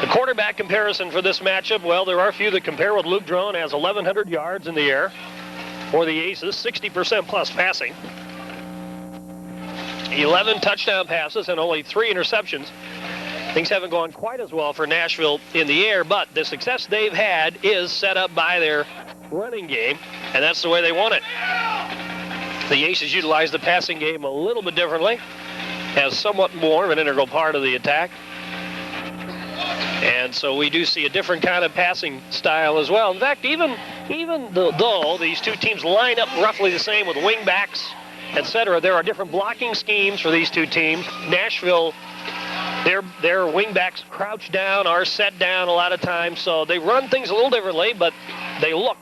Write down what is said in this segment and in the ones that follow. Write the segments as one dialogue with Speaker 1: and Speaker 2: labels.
Speaker 1: The quarterback comparison for this matchup, well, there are a few that compare with Luke Drone, has 1,100 yards in the air for the Aces, 60% plus passing. 11 touchdown passes and only 3 interceptions. Things haven't gone quite as well for Nashville in the air, but the success they've had is set up by their running game, and that's the way they want it. The Aces utilize the passing game a little bit differently, as somewhat more of an integral part of the attack. And so we do see a different kind of passing style as well. In fact, even though these two teams line up roughly the same with wing backs, etc., there are different blocking schemes for these two teams. Nashville, their wing backs crouch down, are set down a lot of times, so they run things a little differently, but they look,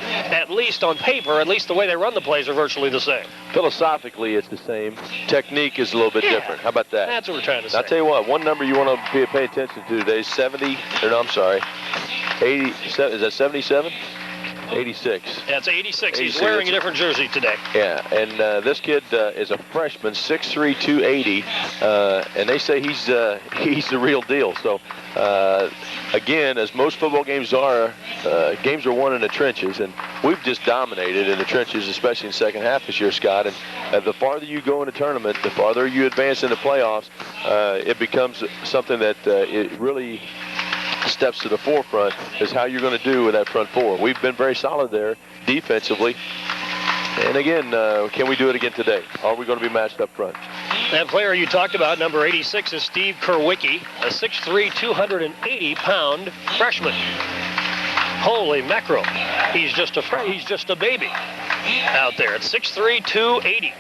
Speaker 1: at least on paper, at least the way they run the plays are virtually the same.
Speaker 2: Philosophically, it's the same. Technique is a little bit different. How about that?
Speaker 1: That's what we're trying to say.
Speaker 2: I'll tell you what, one number you want to pay attention to today is 80, is that 77? 86.
Speaker 1: That's 86. He's wearing a different jersey today.
Speaker 2: Yeah, and this kid is a freshman, 6'3", 280, and they say he's the real deal. So, again, as most football games are won in the trenches, and we've just dominated in the trenches, especially in the second half this year, Scott. And the farther you go in the tournament, the farther you advance in the playoffs, it becomes something that it really steps to the forefront is how you're going to do with that front four. We've been very solid there defensively. And again, can we do it again today? Are we going to be matched up front?
Speaker 1: That player you talked about, number 86, is Steve Kerwicki, a 6'3", 280-pound freshman. Holy mackerel. He's just a baby out there at 6'3", 280.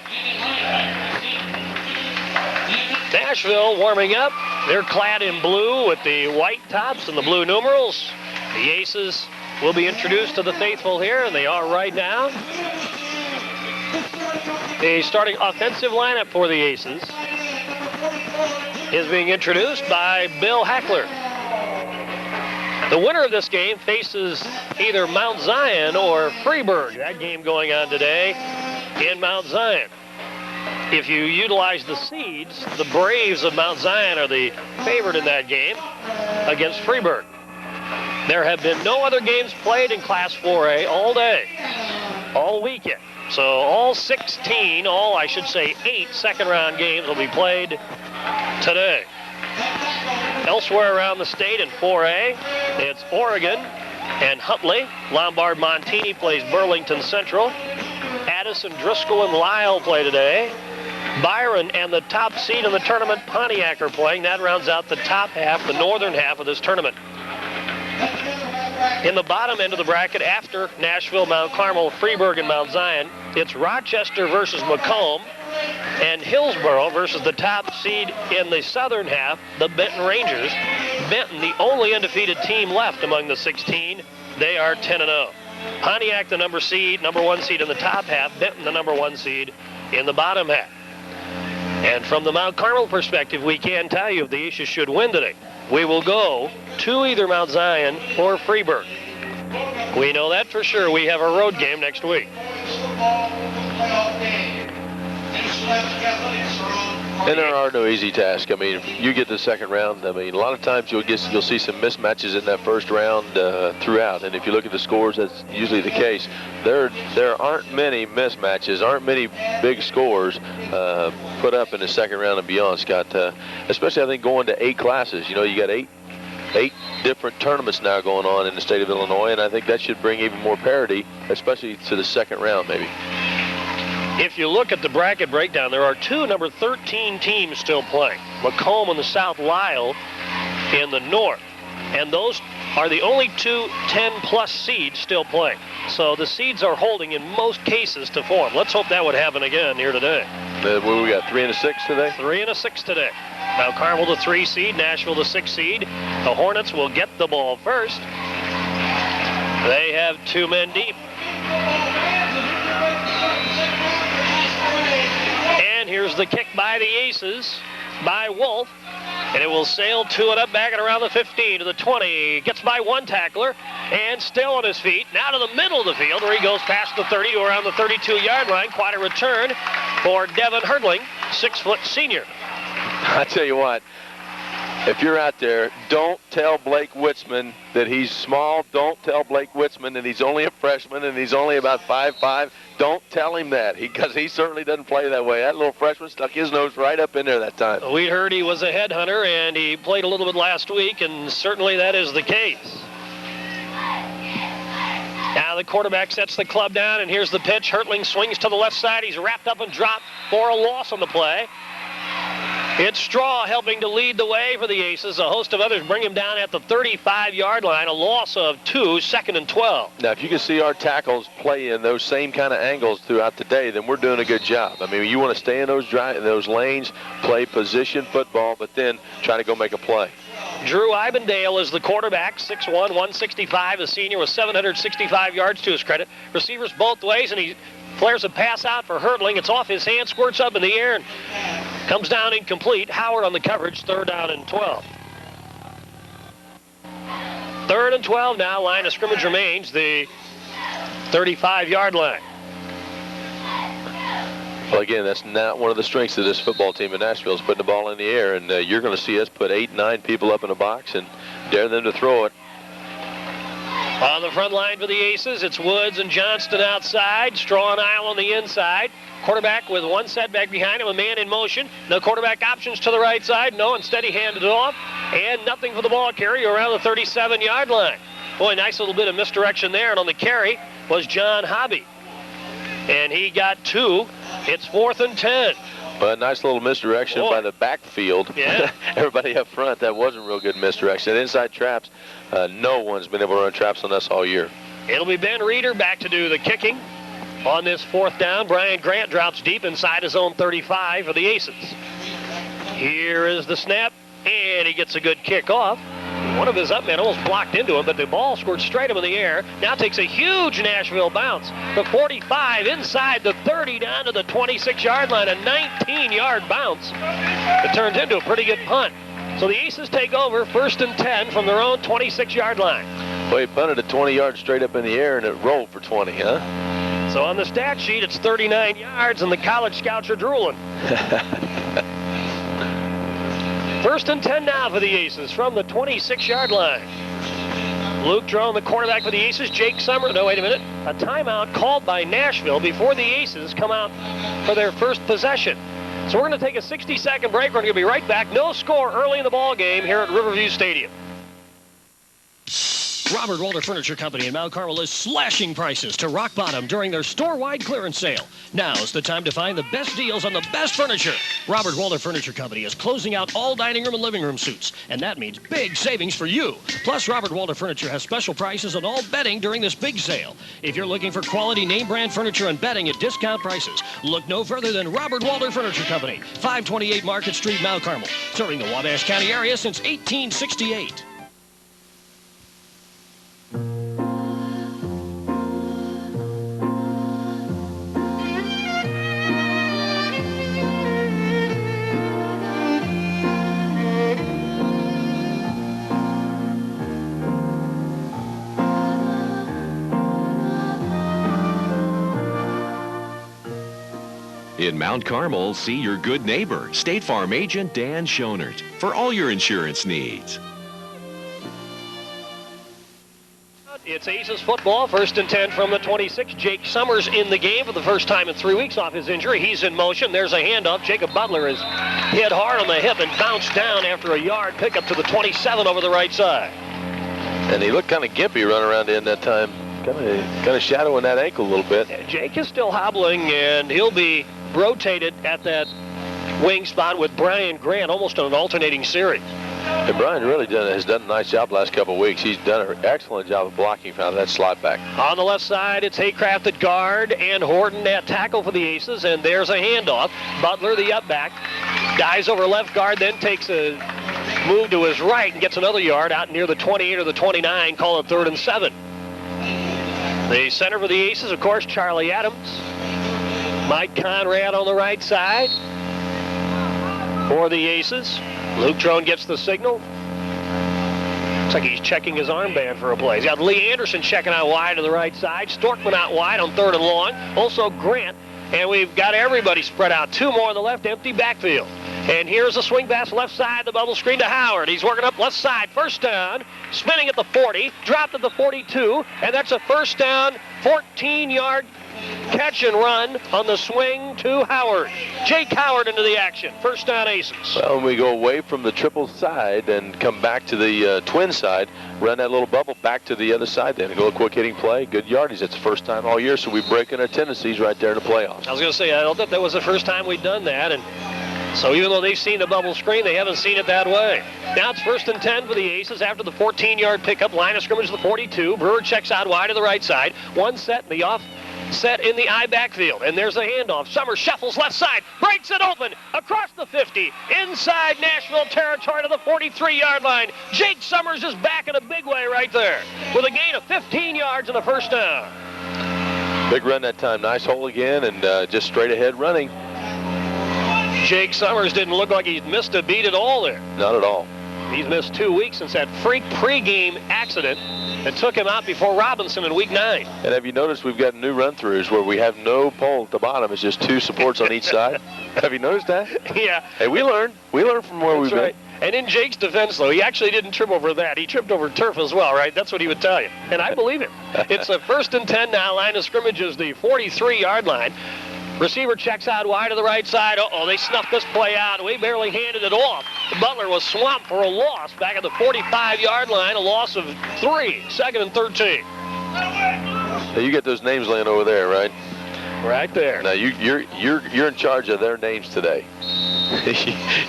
Speaker 1: Nashville warming up. They're clad in blue with the white tops and the blue numerals. The Aces will be introduced to the faithful here, and they are right now. The starting offensive lineup for the Aces is being introduced by Bill Hackler. The winner of this game faces either Mount Zion or Freeburg. That game going on today in Mount Zion. If you utilize the seeds, the Braves of Mount Zion are the favorite in that game against Freeburg. There have been no other games played in Class 4A all day, all weekend. So all 8 second-round games will be played today. Elsewhere around the state in 4A, it's Oregon and Huntley. Lombard-Montini plays Burlington Central. Addison, Driscoll, and Lyle play today. Byron and the top seed in the tournament, Pontiac, are playing. That rounds out the top half, the northern half of this tournament. In the bottom end of the bracket, after Nashville, Mount Carmel, Freeburg, and Mount Zion, it's Rochester versus Macomb and Hillsborough versus the top seed in the southern half, the Benton Rangers. Benton, the only undefeated team left among the 16. They are 10-0. Pontiac, the number 1 seed in the top half. Benton, the number 1 seed in the bottom half. And from the Mount Carmel perspective, we can tell you if the Aces should win today, we will go to either Mount Zion or Freeburg. We know that for sure. We have a road game next week.
Speaker 2: And there are no easy tasks. I mean, you get the second round. I mean, a lot of times you'll see some mismatches in that first round throughout. And if you look at the scores, that's usually the case. There aren't many mismatches, aren't many big scores put up in the second round and beyond, Scott. Especially, I think, going to 8 classes. You know, you got eight different tournaments now going on in the state of Illinois, and I think that should bring even more parity, especially to the second round, maybe.
Speaker 1: If you look at the bracket breakdown, there are 2 number 13 teams still playing. Macomb in the south, Lyle in the north. And those are the only 2 10-plus seeds still playing. So the seeds are holding in most cases to form. Let's hope that would happen again here today.
Speaker 2: What we got, 3 and a 6 today?
Speaker 1: 3 and a 6 today. Now Carmel the 3 seed, Nashville the 6 seed. The Hornets will get the ball first. They have 2 men deep. And here's the kick by the Aces, by Wolf. And it will sail to it up back at around the 15 to the 20. Gets by 1 tackler and still on his feet. Now to the middle of the field where he goes past the 30 to around the 32-yard line. Quite a return for Devin Herdling, 6-foot senior.
Speaker 2: I tell you what, if you're out there, don't tell Blake Witzman that he's small. Don't tell Blake Witzman that he's only a freshman and he's only about 5'5". Don't tell him that, because he certainly doesn't play that way. That little freshman stuck his nose right up in there that time.
Speaker 1: We heard he was a headhunter, and he played a little bit last week, and certainly that is the case. Now the quarterback sets the club down, and here's the pitch. Hertling swings to the left side. He's wrapped up and dropped for a loss on the play. It's Straw helping to lead the way for the Aces. A host of others bring him down at the 35-yard line. A loss of 2, 2nd and 12.
Speaker 2: Now, if you can see our tackles play in those same kind of angles throughout the day, then we're doing a good job. I mean, you want to stay in those lanes, play position football, but then try to go make a play.
Speaker 1: Drew Ibendale is the quarterback, 6'1", 165, a senior with 765 yards to his credit. Receivers both ways, and he flares a pass out for Hertling. It's off his hand, squirts up in the air, and comes down incomplete. Howard on the coverage, 3rd down and 12. 3rd and 12 now. Line of scrimmage remains the 35-yard line.
Speaker 2: Well, again, that's not one of the strengths of this football team in Nashville, is putting the ball in the air, and you're going to see us put 8, 9 people up in a box and dare them to throw it.
Speaker 1: On the front line for the Aces, it's Woods and Johnston outside. Straw and Isle on the inside. Quarterback with one setback behind him, a man in motion. No quarterback options to the right side. No, instead he handed it off. And nothing for the ball carry around the 37-yard line. Boy, nice little bit of misdirection there. And on the carry was John Hobby. And he got 2. It's 4th and 10.
Speaker 2: Well, nice little misdirection by the backfield.
Speaker 1: Yeah.
Speaker 2: Everybody up front, that wasn't real good misdirection. Inside traps, no one's been able to run traps on us all year.
Speaker 1: It'll be Ben Reeder back to do the kicking on this 4th down. Brian Grant drops deep inside his own 35 for the Aces. Here is the snap, and he gets a good kick off. One of his up men almost blocked into him, but the ball squirts straight up in the air. Now takes a huge Nashville bounce. The 45 inside the 30 down to the 26-yard line, a 19-yard bounce. It turns into a pretty good punt. So the Aces take over 1st and 10 from their own 26-yard line.
Speaker 2: Well, he punted it 20 yards straight up in the air, and it rolled for 20, huh?
Speaker 1: So on the stat sheet, it's 39 yards, and the college scouts are drooling. 1st and 10 now for the Aces from the 26-yard line. Luke Drone, the quarterback for the Aces. Jake Summer. No, wait a minute. A timeout called by Nashville before the Aces come out for their first possession. So we're going to take a 60-second break. We're going to be right back. No score early in the ball game here at Riverview Stadium.
Speaker 3: Robert Walter Furniture Company in Mount Carmel is slashing prices to rock bottom during their store-wide clearance sale. Now's the time to find the best deals on the best furniture. Robert Walter Furniture Company is closing out all dining room and living room suites, and that means big savings for you. Plus, Robert Walter Furniture has special prices on all bedding during this big sale. If you're looking for quality name-brand furniture and bedding at discount prices, look no further than Robert Walter Furniture Company, 528 Market Street, Mount Carmel, serving the Wabash County area since 1868.
Speaker 4: In Mount Carmel, see your good neighbor, State Farm agent Dan Schonert, for all your insurance needs.
Speaker 1: It's Aces football, 1st and 10 from the 26. Jake Summers in the game for the first time in 3 weeks off his injury. He's in motion. There's a handoff. Jacob Butler is hit hard on the hip and bounced down after a yard pickup to the 27 over the right side.
Speaker 2: And he looked kind of gimpy running around in that time, kind of shadowing that ankle a little bit.
Speaker 1: Jake is still hobbling, and he'll be rotated at that wing spot with Brian Grant almost on an alternating series.
Speaker 2: And Brian really has done a nice job the last couple of weeks. He's done an excellent job of blocking out of that slot back.
Speaker 1: On the left side, it's Haycraft at guard and Horton at tackle for the Aces, and there's a handoff. Butler, the up back, dives over left guard, then takes a move to his right and gets another yard out near the 28 or the 29, call it 3rd and 7. The center for the Aces, of course, Charlie Adams. Mike Conrad on the right side for the Aces. Luke Drone gets the signal. Looks like he's checking his armband for a play. He's got Lee Anderson checking out wide to the right side. Storkman out wide on 3rd and long. Also Grant. And we've got everybody spread out. 2 more on the left, empty backfield. And here's a swing pass left side, the bubble screen to Howard. He's working up left side, first down, spinning at the 40, dropped at the 42, and that's a first down, 14-yard catch and run on the swing to Howard. Jake Howard into the action. First down, Aces.
Speaker 2: Well, when we go away from the triple side and come back to the twin side, run that little bubble back to the other side then. Go a quick hitting play, good yardage. It's the first time all year, so we're breaking our tendencies right there in the playoffs.
Speaker 1: I was going to say, I don't think that was the first time we'd done that, and so even though they've seen the bubble screen, they haven't seen it that way. Now it's 1st and 10 for the Aces after the 14-yard pickup. Line of scrimmage to the 42. Brewer checks out wide to the right side. One set in the off. Set in the I backfield, and there's the handoff. Summers shuffles left side, breaks it open, across the 50, inside Nashville territory to the 43-yard line. Jake Summers is back in a big way right there with a gain of 15 yards and a first down.
Speaker 2: Big run that time. Nice hole again, and just straight ahead running.
Speaker 1: Jake Summers didn't look like he's missed a beat at all there.
Speaker 2: Not at all.
Speaker 1: He's missed 2 weeks since that freak pregame accident that took him out before Robinson in week 9.
Speaker 2: And have you noticed we've got new run-throughs where we have no pole at the bottom? It's just 2 supports on each side. Have you noticed that?
Speaker 1: Yeah.
Speaker 2: Hey, we learn. We learn from where we've been.
Speaker 1: And in Jake's defense, though, he actually didn't trip over that. He tripped over turf as well, right? That's what he would tell you. And I believe him. It's a 1st and 10 now. Line of scrimmage is the 43-yard line. Receiver checks out wide to the right side. Uh-oh, they snuffed this play out. We barely handed it off. Butler was swamped for a loss back at the 45-yard line, a loss of 3, 2nd and 13.
Speaker 2: Now you get those names laying over there, right?
Speaker 1: Right there.
Speaker 2: Now you're in charge of their names today.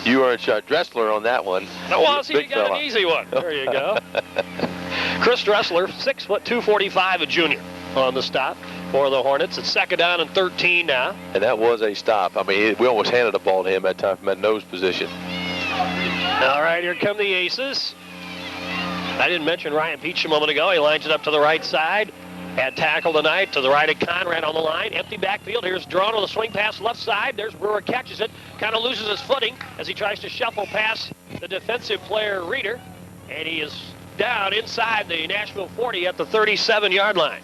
Speaker 2: You are in charge. Dressler on that one.
Speaker 1: Oh, well, see, you got an easy one. There you go. Chris Dressler, 6 foot 245, a junior on the stop for the Hornets. It's 2nd down and 13 now.
Speaker 2: And that was a stop. I mean, we almost handed the ball to him that time from that nose position.
Speaker 1: All right, here come the Aces. I didn't mention Ryan Peach a moment ago. He lines it up to the right side. Had tackle tonight to the right of Conrad on the line. Empty backfield. Here's Drone on the swing pass left side. There's Brewer, catches it. Kind of loses his footing as he tries to shuffle past the defensive player Reeder. And he is down inside the Nashville 40 at the 37-yard line.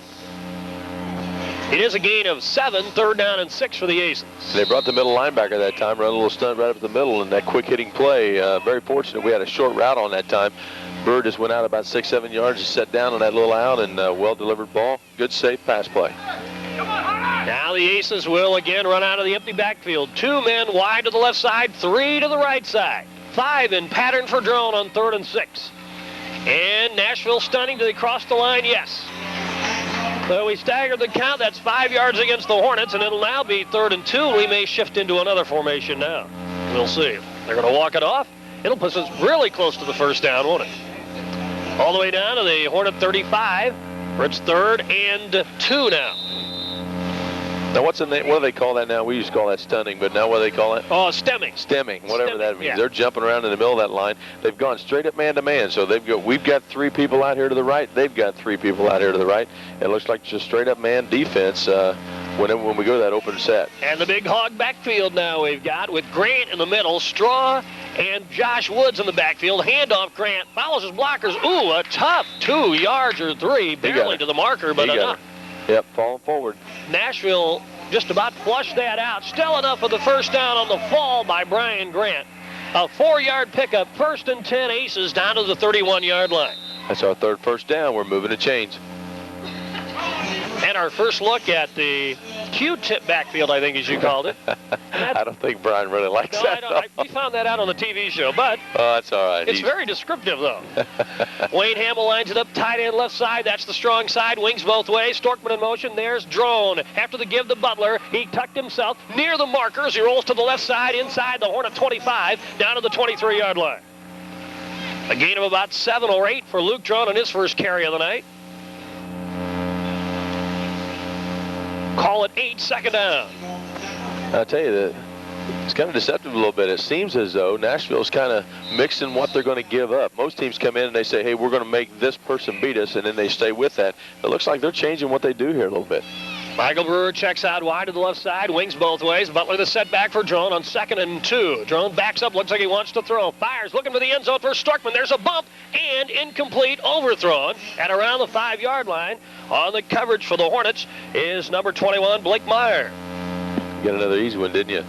Speaker 1: It is a gain of 7, 3rd down and 6 for the Aces.
Speaker 2: They brought the middle linebacker that time, run a little stunt right up the middle, and that quick hitting play. Very fortunate we had a short route on that time. Bird just went out about 6, 7 yards, just set down on that little out, and well-delivered ball. Good, safe pass play.
Speaker 1: Now the Aces will again run out of the empty backfield. 2 men wide to the left side, 3 to the right side. 5 in pattern for Drone on 3rd and 6. And Nashville stunning. Do they cross the line? Yes. So we staggered the count. That's 5 yards against the Hornets, and it'll now be 3rd and 2. We may shift into another formation now. We'll see. They're going to walk it off. It'll put us really close to the first down, won't it? All the way down to the Hornet 35, where it's 3rd and 2 now.
Speaker 2: Now, what's the name? What do they call that now? We used to call that stunning, but now what do they call it?
Speaker 1: Oh, stemming.
Speaker 2: Stemming, whatever that means.
Speaker 1: Yeah.
Speaker 2: They're jumping around in the middle of that line. They've gone straight up man-to-man, so we've got 3 people out here to the right. They've got 3 people out here to the right. It looks like just straight-up man defense when we go to that open set.
Speaker 1: And the big hog backfield now we've got with Grant in the middle, Straw and Josh Woods in the backfield. Handoff, Grant follows his blockers. Ooh, a tough 2 yards or 3, barely to the marker, but enough.
Speaker 2: Yep, falling forward.
Speaker 1: Nashville just about flushed that out. Still enough for the first down on the fall by Brian Grant. A 4-yard pickup, 1st and 10 Aces down to the 31-yard line.
Speaker 2: That's our 3rd first down. We're moving to chains.
Speaker 1: And our first look at the Q-tip backfield, I think as you called it.
Speaker 2: I don't think Brian really likes that.
Speaker 1: We found that out on the TV show, but
Speaker 2: that's all right.
Speaker 1: It's very descriptive, though. Wayne Hamill lines it up, tight end left side. That's the strong side, wings both ways. Storkman in motion. There's Drone. After the give to Butler, he tucked himself near the markers. He rolls to the left side, inside the Hornet 25, down to the 23-yard line. A gain of about 7 or 8 for Luke Drone on his first carry of the night. Call it 8, 2nd down.
Speaker 2: I'll tell you that it's kind of deceptive a little bit. It seems as though Nashville's kind of mixing what they're going to give up. Most teams come in and they say, hey, we're going to make this person beat us, and then they stay with that. It looks like they're changing what they do here a little bit.
Speaker 1: Michael Brewer checks out wide to the left side, wings both ways. Butler the setback for Drone on 2nd and 2. Drone backs up, looks like he wants to throw. Fires, looking for the end zone for Storkman. There's a bump and incomplete, overthrown at around the 5-yard line. On the coverage for the Hornets is number 21, Blake Meyer.
Speaker 2: You got another easy one, didn't you?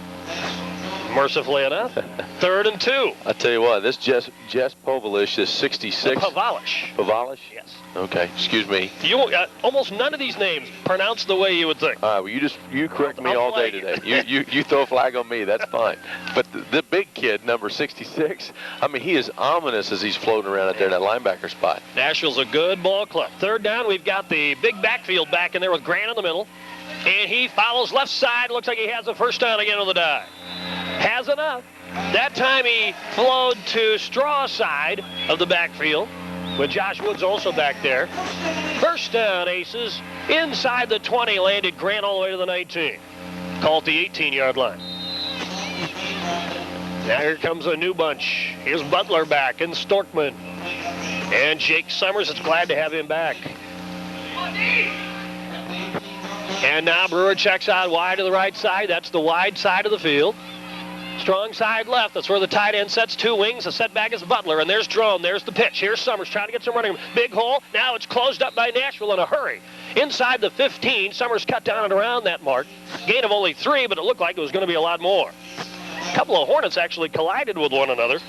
Speaker 1: Mercifully enough, 3rd and 2.
Speaker 2: I tell you what, this Jess Povalish is 66.
Speaker 1: Pavalish.
Speaker 2: Pavalish?
Speaker 1: Yes.
Speaker 2: Okay, excuse me.
Speaker 1: You almost none of these names pronounced the way you would think.
Speaker 2: All right, well, you correct me
Speaker 1: I'll
Speaker 2: all day
Speaker 1: play.
Speaker 2: today. You throw a flag on me, that's fine. But the big kid, number 66, I mean, he is ominous as he's floating around out there in that linebacker spot.
Speaker 1: Nashville's a good ball club. 3rd down, we've got the big backfield back in there with Grant in the middle. And he follows left side. Looks like he has a first down again on the dive. Has enough. That time he flowed to straw side of the backfield with Josh Woods also back there. First down, Aces. Inside the 20, landed Grant all the way to the 19. Called the 18-yard line. Now here comes a new bunch. Here's Butler back and Storkman. And Jake Summers is glad to have him back. And now Brewer checks out wide to the right side. That's the wide side of the field. Strong side left. That's where the tight end sets 2 wings. The setback is Butler. And there's Drone. There's the pitch. Here's Summers trying to get some running. Big hole. Now it's closed up by Nashville in a hurry. Inside the 15. Summers cut down and around that mark. Gain of only 3, but it looked like it was going to be a lot more. A couple of Hornets actually collided with one another.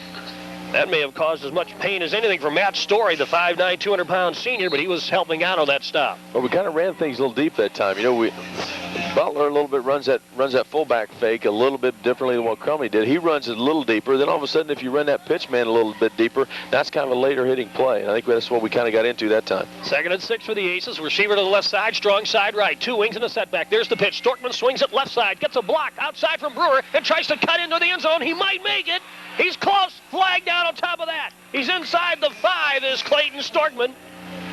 Speaker 1: That may have caused as much pain as anything for Matt Story, the 5'9", 200-pound senior, but he was helping out on that stop.
Speaker 2: Well, we kind of ran things a little deep that time. You know, Butler a little bit runs that fullback fake a little bit differently than what Crumley did. He runs it a little deeper. Then all of a sudden, if you run that pitch man a little bit deeper, that's kind of a later hitting play. And I think that's what we kind of got into that time.
Speaker 1: 2nd and 6 for the Aces. Receiver to the left side, strong side right. 2 wings and a setback. There's the pitch. Storkman swings it left side, gets a block outside from Brewer, and tries to cut into the end zone. He might make it. He's close. Flag down on top of that. He's inside the 5 is Clayton Storkman.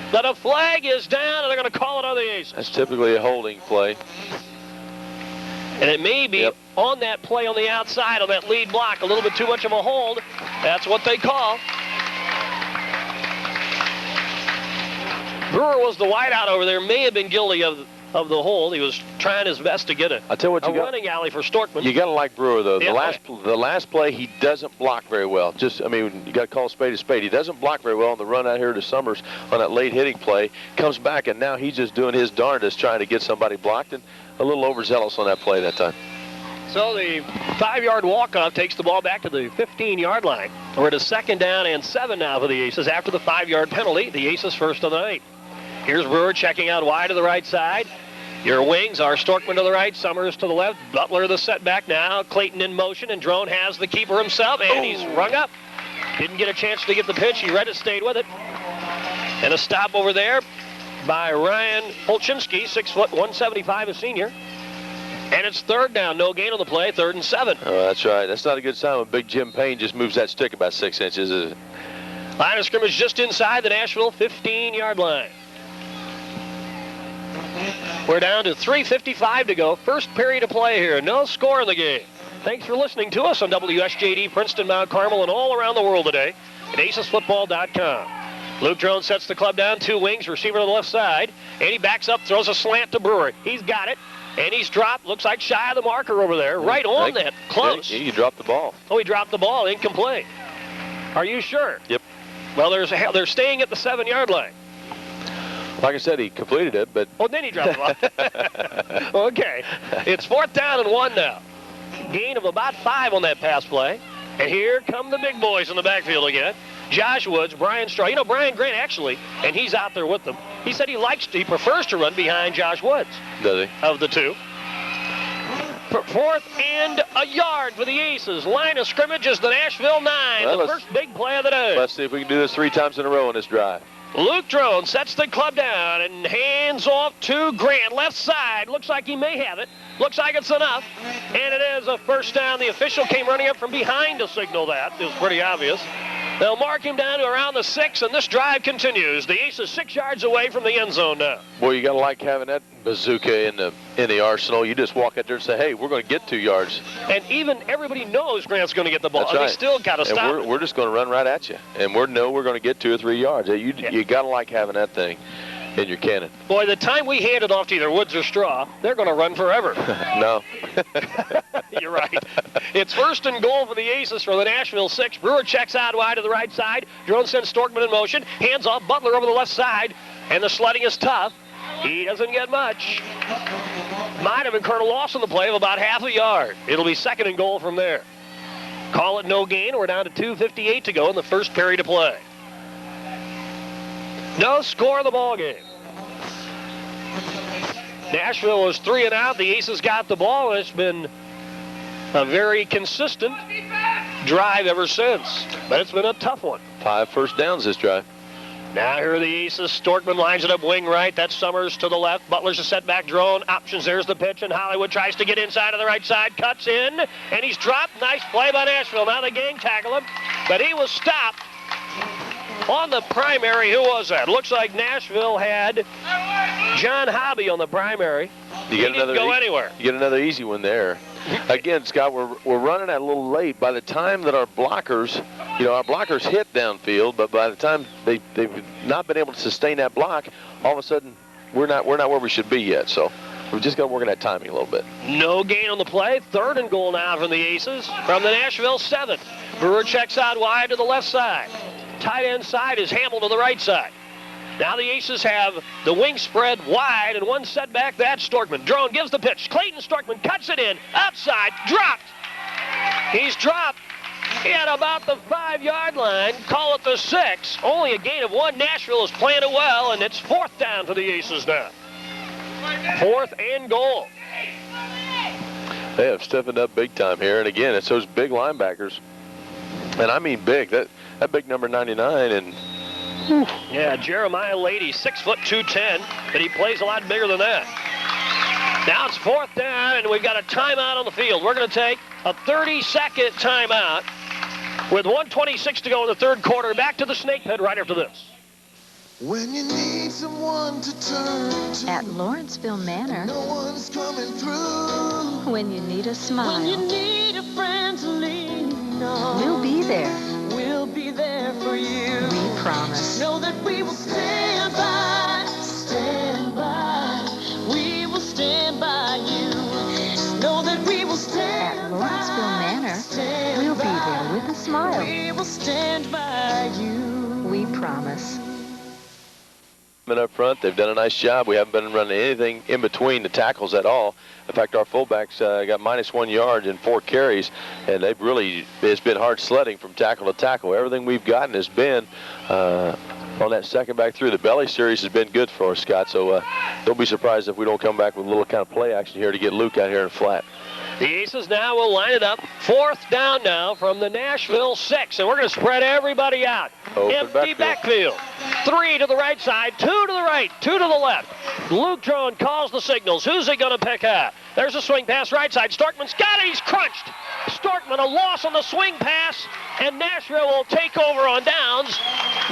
Speaker 1: But a flag is down, and they're going to call it on the Aces.
Speaker 2: That's typically a holding play.
Speaker 1: And it may be on that play on the outside on that lead block. A little bit too much of a hold. That's what they call. Brewer was the wideout over there. May have been guilty of the hold. He was trying his best to get a running alley for Storkman.
Speaker 2: You got to like Brewer, though.
Speaker 1: Yeah.
Speaker 2: The last play, he doesn't block very well. You got to call a spade a spade. He doesn't block very well on the run out here to Summers on that late hitting play. Comes back, and now he's just doing his darndest trying to get somebody blocked, and a little overzealous on that play that time.
Speaker 1: So the 5-yard walk-off takes the ball back to the 15-yard line. We're at a 2nd down and 7 now for the Aces after the 5-yard penalty. The Aces first of the night. Here's Brewer checking out wide to the right side. Your wings are Storkman to the right, Summers to the left, Butler the setback now, Clayton in motion, and Drone has the keeper himself, and he's rung up. Didn't get a chance to get the pitch. He read it, stayed with it. And a stop over there by Ryan Polchinski, 6 foot, 175, a senior. And it's 3rd down, no gain on the play, 3rd and 7.
Speaker 2: Oh, that's right. That's not a good sign when Big Jim Payne just moves that stick about 6 inches, is it?
Speaker 1: Line of scrimmage just inside the Nashville 15-yard line. We're down to 3:55 to go. First period of play here. No score in the game. Thanks for listening to us on WSJD, Princeton, Mount Carmel, and all around the world today at acesfootball.com. Luke Drone sets the club down, 2 wings, receiver to the left side, and he backs up, throws a slant to Brewer. He's got it, and he's dropped. Looks like shy of the marker over there. Right on that. Close.
Speaker 2: Yeah, you dropped the ball.
Speaker 1: Oh, he dropped the ball. Incomplete. Are you sure?
Speaker 2: Yep.
Speaker 1: Well, they're staying at the 7-yard line.
Speaker 2: Like I said, he completed it, but...
Speaker 1: Oh, then he dropped the ball. Okay. It's 4th down and 1 now. Gain of about 5 on that pass play. And here come the big boys in the backfield again. Josh Woods, Brian Straw. You know, Brian Grant actually, and he's out there with them. He said he prefers to run behind Josh Woods.
Speaker 2: Does he?
Speaker 1: Of the 2. 4th and a yard for the Aces. Line of scrimmage is the Nashville 9,
Speaker 2: well,
Speaker 1: the first big play of the day.
Speaker 2: Let's see if we can do this 3 times in a row on this drive.
Speaker 1: Luke Drone sets the club down and hands off to Grant. Left side. Looks like he may have it. Looks like it's enough. And it is a first down. The official came running up from behind to signal that. It was pretty obvious. They'll mark him down to around the 6, and this drive continues. The Aces 6 yards away from the end zone now.
Speaker 2: Boy, you got to like having that bazooka in the arsenal. You just walk out there and say, hey, we're going to get 2 yards.
Speaker 1: And even everybody knows Grant's going to get the ball.
Speaker 2: That's
Speaker 1: and
Speaker 2: right.
Speaker 1: They still got to stop it.
Speaker 2: We're just going to run right at you. And we're going to get 2 or 3 yards. You got to like having that thing in your cannon.
Speaker 1: Boy, the time we hand it off to either Woods or Straw, they're going to run forever.
Speaker 2: No.
Speaker 1: You're right. It's 1st and goal for the Aces for the Nashville 6. Brewer checks out wide to the right side. Drone sends Storkman in motion. Hands off Butler over the left side. And the sledding is tough. He doesn't get much. Might have been Colonel Lawson the play of about half a yard. It'll be 2nd and goal from there. Call it no gain. We're down to 2:58 to go in the first period of play. No score in the ball game. Nashville was 3 and out. The Aces got the ball, and it's been a very consistent drive ever since. But it's been a tough one.
Speaker 2: 5 first downs this drive.
Speaker 1: Now here are the Aces. Storkman lines it up wing right. That's Summers to the left. Butler's a setback drone. Options, there's the pitch, and Hollywood tries to get inside on the right side. Cuts in, and he's dropped. Nice play by Nashville. Now the gang tackle him, but he was stopped on the primary. Who was that? Looks like Nashville had John Hobby on the primary.
Speaker 2: You get another
Speaker 1: go anywhere.
Speaker 2: You get another easy one there. Again, Scott, we're running that a little late. By the time that our blockers hit downfield, but by the time they've not been able to sustain that block, all of a sudden we're not where we should be yet. So we've just got to work on that timing a little bit.
Speaker 1: No gain on the play. 3rd and goal now from the Aces from the Nashville 7. Brewer checks out wide to the left side. Tight end side is Hamill to the right side. Now the Aces have the wing spread wide and one setback. That's Storkman. Drone gives the pitch. Clayton Storkman cuts it in. Outside. Dropped. He's dropped at about the 5-yard line. Call it the 6. Only a gain of 1. Nashville is playing it well, and it's 4th down for the Aces now. 4th and goal.
Speaker 2: They have stepped up big time here. And again, it's those big linebackers. And I mean big. That big number 99 and...
Speaker 1: Yeah, Jeremiah Lady, 6 foot 210, but he plays a lot bigger than that. Now it's 4th down, and we've got a timeout on the field. We're going to take a 30-second timeout with 1:26 to go in the 3rd quarter. Back to the Snake Pit right after this.
Speaker 5: When you need someone to turn to
Speaker 6: at Lawrenceville Manor,
Speaker 5: no one's coming through.
Speaker 6: When you need a smile,
Speaker 5: When you need a friend to lean on,
Speaker 6: we'll be there.
Speaker 5: We'll be there for you.
Speaker 6: We promise.
Speaker 5: Know that we will stand by, stand by. We will stand by you. Know that we will stand
Speaker 6: at Lawrenceville Manor,
Speaker 5: stand
Speaker 6: we'll be there with a smile.
Speaker 5: We will stand by you.
Speaker 6: We promise.
Speaker 2: Up front, they've done a nice job. We haven't been running anything in between the tackles at all. In fact, our fullbacks got -1 yard in 4 carries, and it's been hard sledding from tackle to tackle. Everything we've gotten has been on that second back through. The belly series has been good for us, Scott, so don't be surprised if we don't come back with a little kind of play action here to get Luke out here in flat.
Speaker 1: The Aces now will line it up. 4th down now from the Nashville 6, and we're going to spread everybody out. Empty backfield. 3 to the right side, 2 to the right, 2 to the left. Luke Drone calls the signals. Who's he going to pick out? There's a swing pass right side. Storkman's got it. He's crunched. Storkman, a loss on the swing pass, and Nashville will take over on downs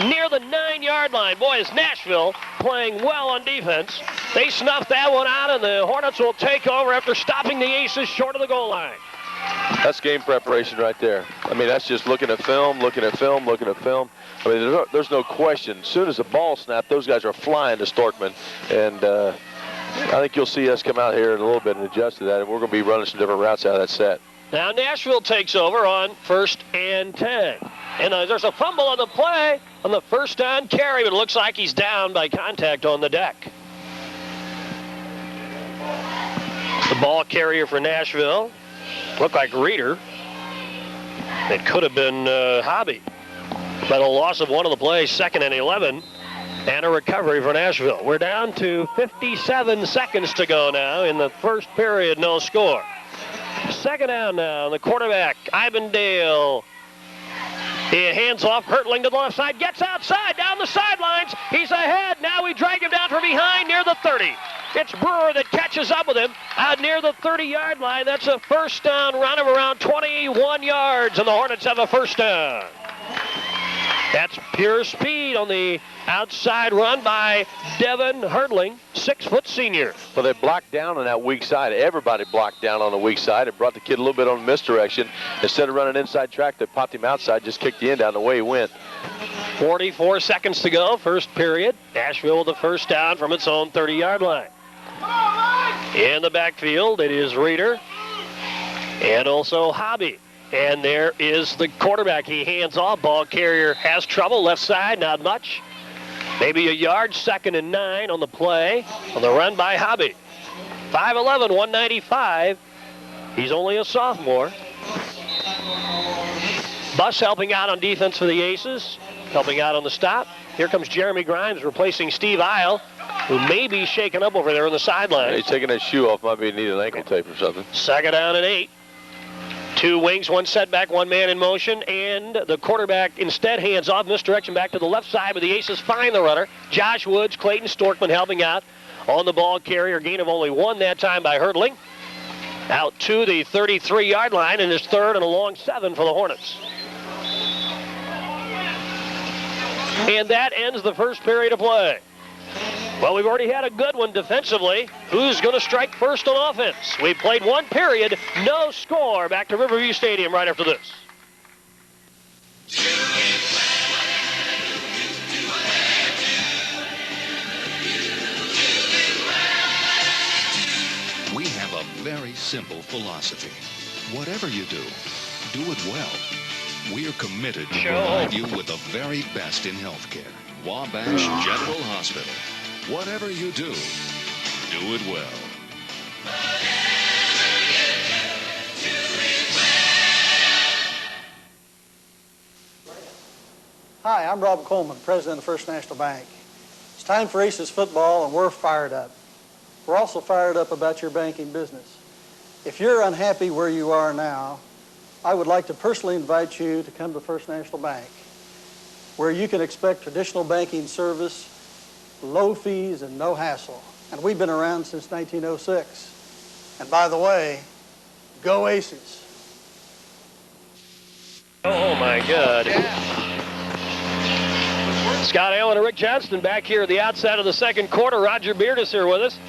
Speaker 1: near the 9-yard line. Boy, is Nashville playing well on defense. They snuffed that one out, and the Hornets will take over after stopping the Aces short of the goal line.
Speaker 2: That's game preparation right there. I mean, that's just looking at film, looking at film, looking at film. I mean, there's no question. As soon as the ball snapped, those guys are flying to Storkman. And I think you'll see us come out here in a little bit and adjust to that, and we're going to be running some different routes out of that set.
Speaker 1: Now Nashville takes over on 1st and 10. And there's a fumble on the play on the 1st down carry, but it looks like he's down by contact on the deck. The ball carrier for Nashville looked like Reeder. It could have been Hobby. But a loss of one of the plays, 2nd and 11, and a recovery for Nashville. We're down to 57 seconds to go now in the 1st period, no score. 2nd down now, the quarterback, Ivan Dale. He hands off, hurtling to the left side, gets outside, down the sidelines. He's ahead. Now we drag him down from behind near the 30. It's Brewer that catches up with him out near the 30-yard line. That's a 1st down run of around 21 yards, and the Hornets have a 1st down. That's pure speed on the outside run by Devin Hurtling, 6-foot senior.
Speaker 2: Well, they blocked down on that weak side. Everybody blocked down on the weak side. It brought the kid a little bit on misdirection. Instead of running inside track, they popped him outside, just kicked the end down the way he went.
Speaker 1: 44 seconds to go, 1st period. Nashville with the 1st down from its own 30-yard line. In the backfield, it is Reeder and also Hobby. And there is the quarterback. He hands off. Ball carrier has trouble. Left side, not much. Maybe a yard. 2nd and 9 on the play. On the run by Hobby. 5'11", 195. He's only a sophomore. Buss helping out on defense for the Aces, helping out on the stop. Here comes Jeremy Grimes replacing Steve Isle, who may be shaken up over there on the sideline.
Speaker 2: He's taking his shoe off. Might be needing an ankle tape or something.
Speaker 1: Second down and 8. 2 wings, 1 setback, 1 man in motion, and the quarterback instead hands off, misdirection back to the left side, but the Aces find the runner. Josh Woods, Clayton Storkman helping out on the ball carrier. Gain of only 1 that time by hurdling. Out to the 33-yard line, and his third and a long 7 for the Hornets. And that ends the first period of play. Well, we've already had a good one defensively. Who's going to strike first on offense? We played 1 period, no score. Back to Riverview Stadium right after this.
Speaker 7: We have a very simple philosophy. Whatever you do it well. We are committed to provide you with the very best in healthcare. Wabash General Hospital. Whatever you do it well.
Speaker 8: Hi, I'm Rob Coleman, President of First National Bank. It's time for Aces football, and we're fired up. We're also fired up about your banking business. If you're unhappy where you are now, I would like to personally invite you to come to First National Bank, where you can expect traditional banking service, low fees, and no hassle. And we've been around since 1906. And by the way, go Aces.
Speaker 1: Oh, my God. Scott Allen and Rick Johnston back here at the outside of the second quarter. Roger Beard is here with us.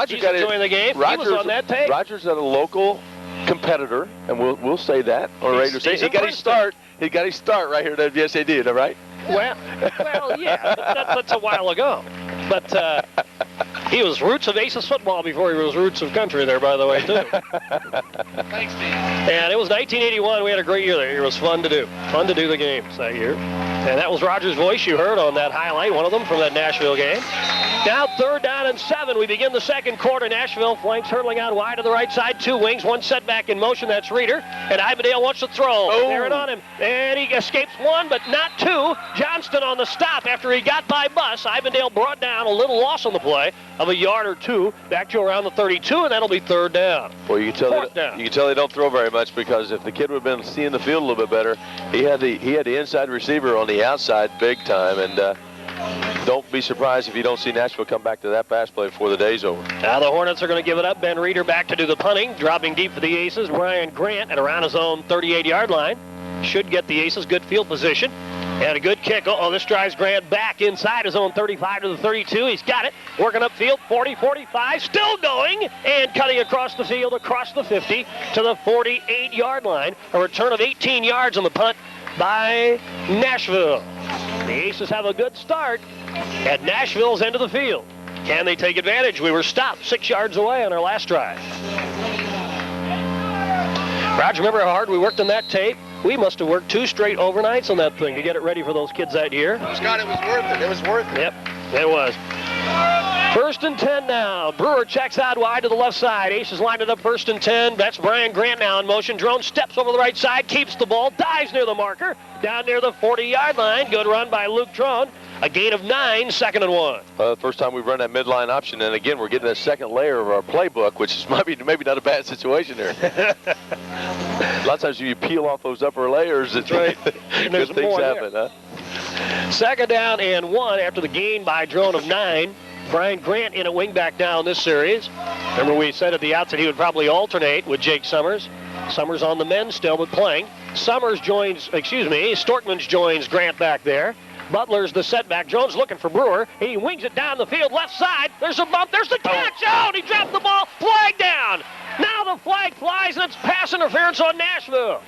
Speaker 1: He's enjoying the game. He was on that tape.
Speaker 2: Roger's at a local competitor, and we'll say that on radio. He got his start. He got his start right here at WSAD, is that right?
Speaker 1: Well, yeah, that's a while ago. But he was roots of Aces football before he was roots of country there, by the way, too.
Speaker 9: Thanks, Steve.
Speaker 1: And it was 1981. We had a great year there. It was fun to do the games that year. And that was Roger's voice you heard on that highlight, one of them from that Nashville game. Now 3rd down and 7. We begin the second quarter. Nashville flanks hurtling out wide to the right side. 2 wings, 1 setback in motion. That's Reeder. And Ibendale wants to throw. They're it on him. And he escapes 1, but not 2. Johnston on the stop after he got by Buss. Ibendale brought down a little loss on the play of a yard or 2 back to around the 32, and that'll be 3rd down.
Speaker 2: Well, you can tell they don't throw very much, because if the kid would have been seeing the field a little bit better, he had the inside receiver on the outside big time, and don't be surprised if you don't see Nashville come back to that pass play before the day's over.
Speaker 1: Now the Hornets are going to give it up. Ben Reeder back to do the punting, dropping deep for the Aces. Brian Grant at around his own 38-yard line. Should get the Aces good field position. And a good kick. This drives Grant back inside his own 35 to the 32. He's got it. Working upfield, 40, 45. Still going. And cutting across the field, across the 50 to the 48-yard line. A return of 18 yards on the punt by Nashville. The Aces have a good start at Nashville's end of the field. Can they take advantage? We were stopped 6 yards away on our last drive. Roger, remember how hard we worked on that tape? We must have worked 2 straight overnights on that thing to get it ready for those kids that year.
Speaker 9: Scott, it was worth it. It was worth it.
Speaker 1: Yep, it was. 1st and 10 now. Brewer checks out wide to the left side. Aces lined it up 1st and 10. That's Brian Grant now in motion. Drone steps over the right side, keeps the ball, dives near the marker, down near the 40-yard line. Good run by Luke Drone. A gain of 9, 2nd and 1.
Speaker 2: First time we've run that midline option, and again, we're getting that second layer of our playbook, which is maybe not a bad situation there. A lot of times you peel off those upper layers,
Speaker 1: that's right. And
Speaker 2: good things happen, huh?
Speaker 1: 2nd down and 1 after the gain by Drone of 9. Brian Grant in a wingback now in this series. Remember we said at the outset he would probably alternate with Jake Summers. Summers on the men still, but playing. Storkman joins Grant back there. Butler's the setback. Jones looking for Brewer. He wings it down the field, left side. There's a bump. There's the catch. Oh, and he dropped the ball. Flag down. Now the flag flies, and it's pass interference on Nashville.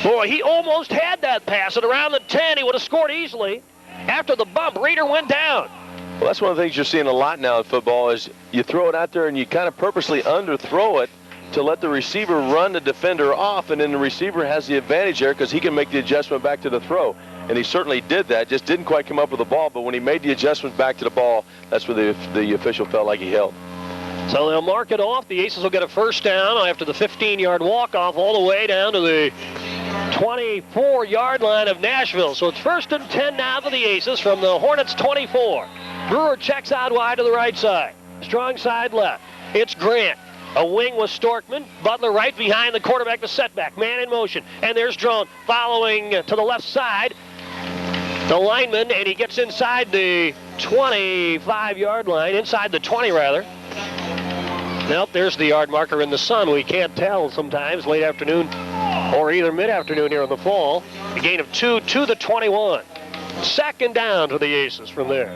Speaker 1: Boy, he almost had that pass. At around the 10, he would have scored easily. After the bump, Reeder went down.
Speaker 2: Well, that's one of the things you're seeing a lot now in football is you throw it out there and you kind of purposely underthrow it to let the receiver run the defender off, and then the receiver has the advantage there because he can make the adjustment back to the throw. And he certainly did that, just didn't quite come up with the ball, but when he made the adjustment back to the ball, that's where the official felt like he held.
Speaker 1: So they'll mark it off. The Aces will get a 1st down after the 15-yard walk-off all the way down to the 24-yard line of Nashville. So it's 1st and 10 now for the Aces from the Hornets 24. Brewer checks out wide to the right side. Strong side left. It's Grant. A wing with Storkman. Butler right behind the quarterback, the setback. Man in motion. And there's Drone following to the left side. The lineman, and he gets inside the 25-yard line. Inside the 20, rather. Nope, there's the yard marker in the sun. We can't tell sometimes, late afternoon or either mid-afternoon here in the fall. A gain of 2 to the 21. 2nd down to the Aces from there.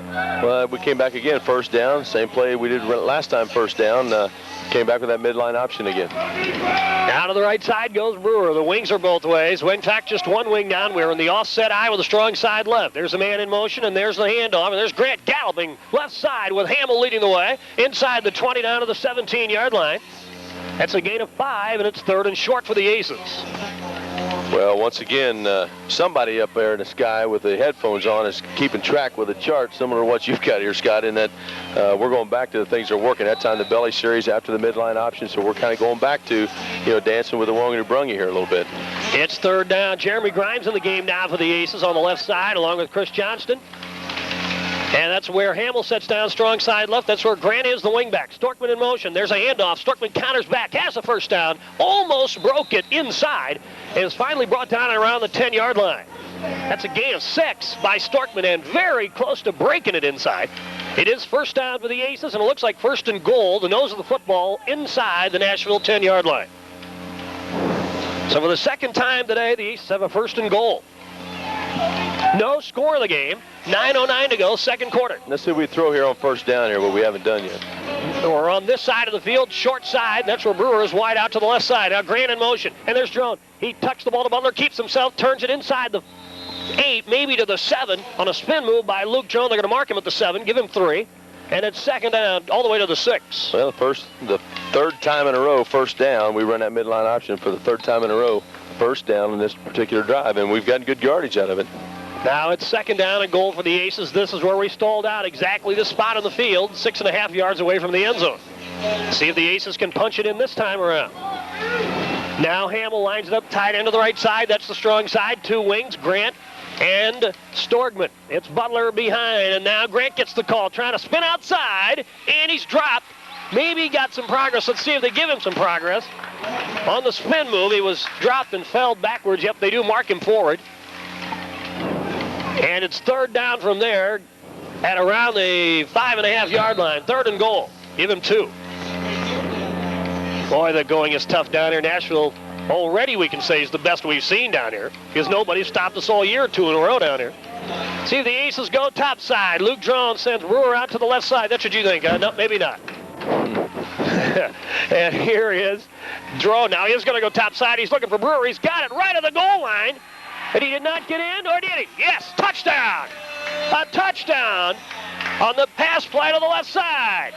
Speaker 2: Well, we came back again, 1st down. Same play we did last time, 1st down. Came back with that midline option again.
Speaker 1: Down to the right side goes Brewer. The wings are both ways. In fact, just one wing down. We're in the offset eye with a strong side left. There's a man in motion, and there's the handoff. And there's Grant galloping left side with Hamill leading the way. Inside the 20 down to the 17-yard line. That's a gain of 5, and it's 3rd and short for the Aces.
Speaker 2: Well, once again, somebody up there in the sky with the headphones on is keeping track with a chart similar to what you've got here, Scott, in that we're going back to the things that are working. That time the belly series after the midline option, so we're kind of going back to, dancing with the wrong and brung you here a little bit.
Speaker 1: It's 3rd down. Jeremy Grimes in the game now for the Aces on the left side along with Chris Johnston. And that's where Hamill sets down strong side left. That's where Grant is, the wingback. Storkman in motion. There's a handoff. Storkman counters back, has a 1st down, almost broke it inside, and is finally brought down around the 10-yard line. That's a gain of 6 by Storkman and very close to breaking it inside. It is 1st down for the Aces, and it looks like 1st and goal, the nose of the football inside the Nashville 10-yard line. So for the 2nd time today, the Aces have a 1st and goal. No score in the game. 9:09 to go, 2nd quarter.
Speaker 2: Let's see if we throw here on 1st down here, what we haven't done yet.
Speaker 1: We're on this side of the field, short side. That's where Brewer is wide out to the left side. Now Grant in motion, and there's Drone. He tucks the ball to Butler, keeps himself, turns it inside the 8, maybe to the 7 on a spin move by Luke Drone. They're going to mark him at the 7, give him 3. And it's 2nd down all the way to the 6.
Speaker 2: Well, the 3rd time in a row, 1st down. We run that midline option for the 3rd time in a row, 1st down in this particular drive, and we've gotten good yardage out of it.
Speaker 1: Now it's 2nd down and goal for the Aces. This is where we stalled out, exactly the spot on the field, 6.5 yards away from the end zone. See if the Aces can punch it in this time around. Now Hamill lines it up tight end to the right side. That's the strong side. 2 wings, Grant and Storkman. It's Butler behind, and now Grant gets the call, trying to spin outside, and he's dropped. Maybe he got some progress. Let's see if they give him some progress. On the spin move, he was dropped and fell backwards. Yep, they do mark him forward. And it's 3rd down from there at around the 5.5-yard line. 3rd and goal. Give him 2. Boy, the going is tough down here. Nashville already, we can say, is the best we've seen down here because nobody's stopped us all year 2 in a row down here. See if the Aces go top side. Luke Drone sends Brewer out to the left side. That's what you think, huh? No, maybe not. And here is Drone. Now he's going to go top side. He's looking for Brewer. He's got it right at the goal line. And he did not get in, or did he? Yes, touchdown! A touchdown on the pass play to the left side.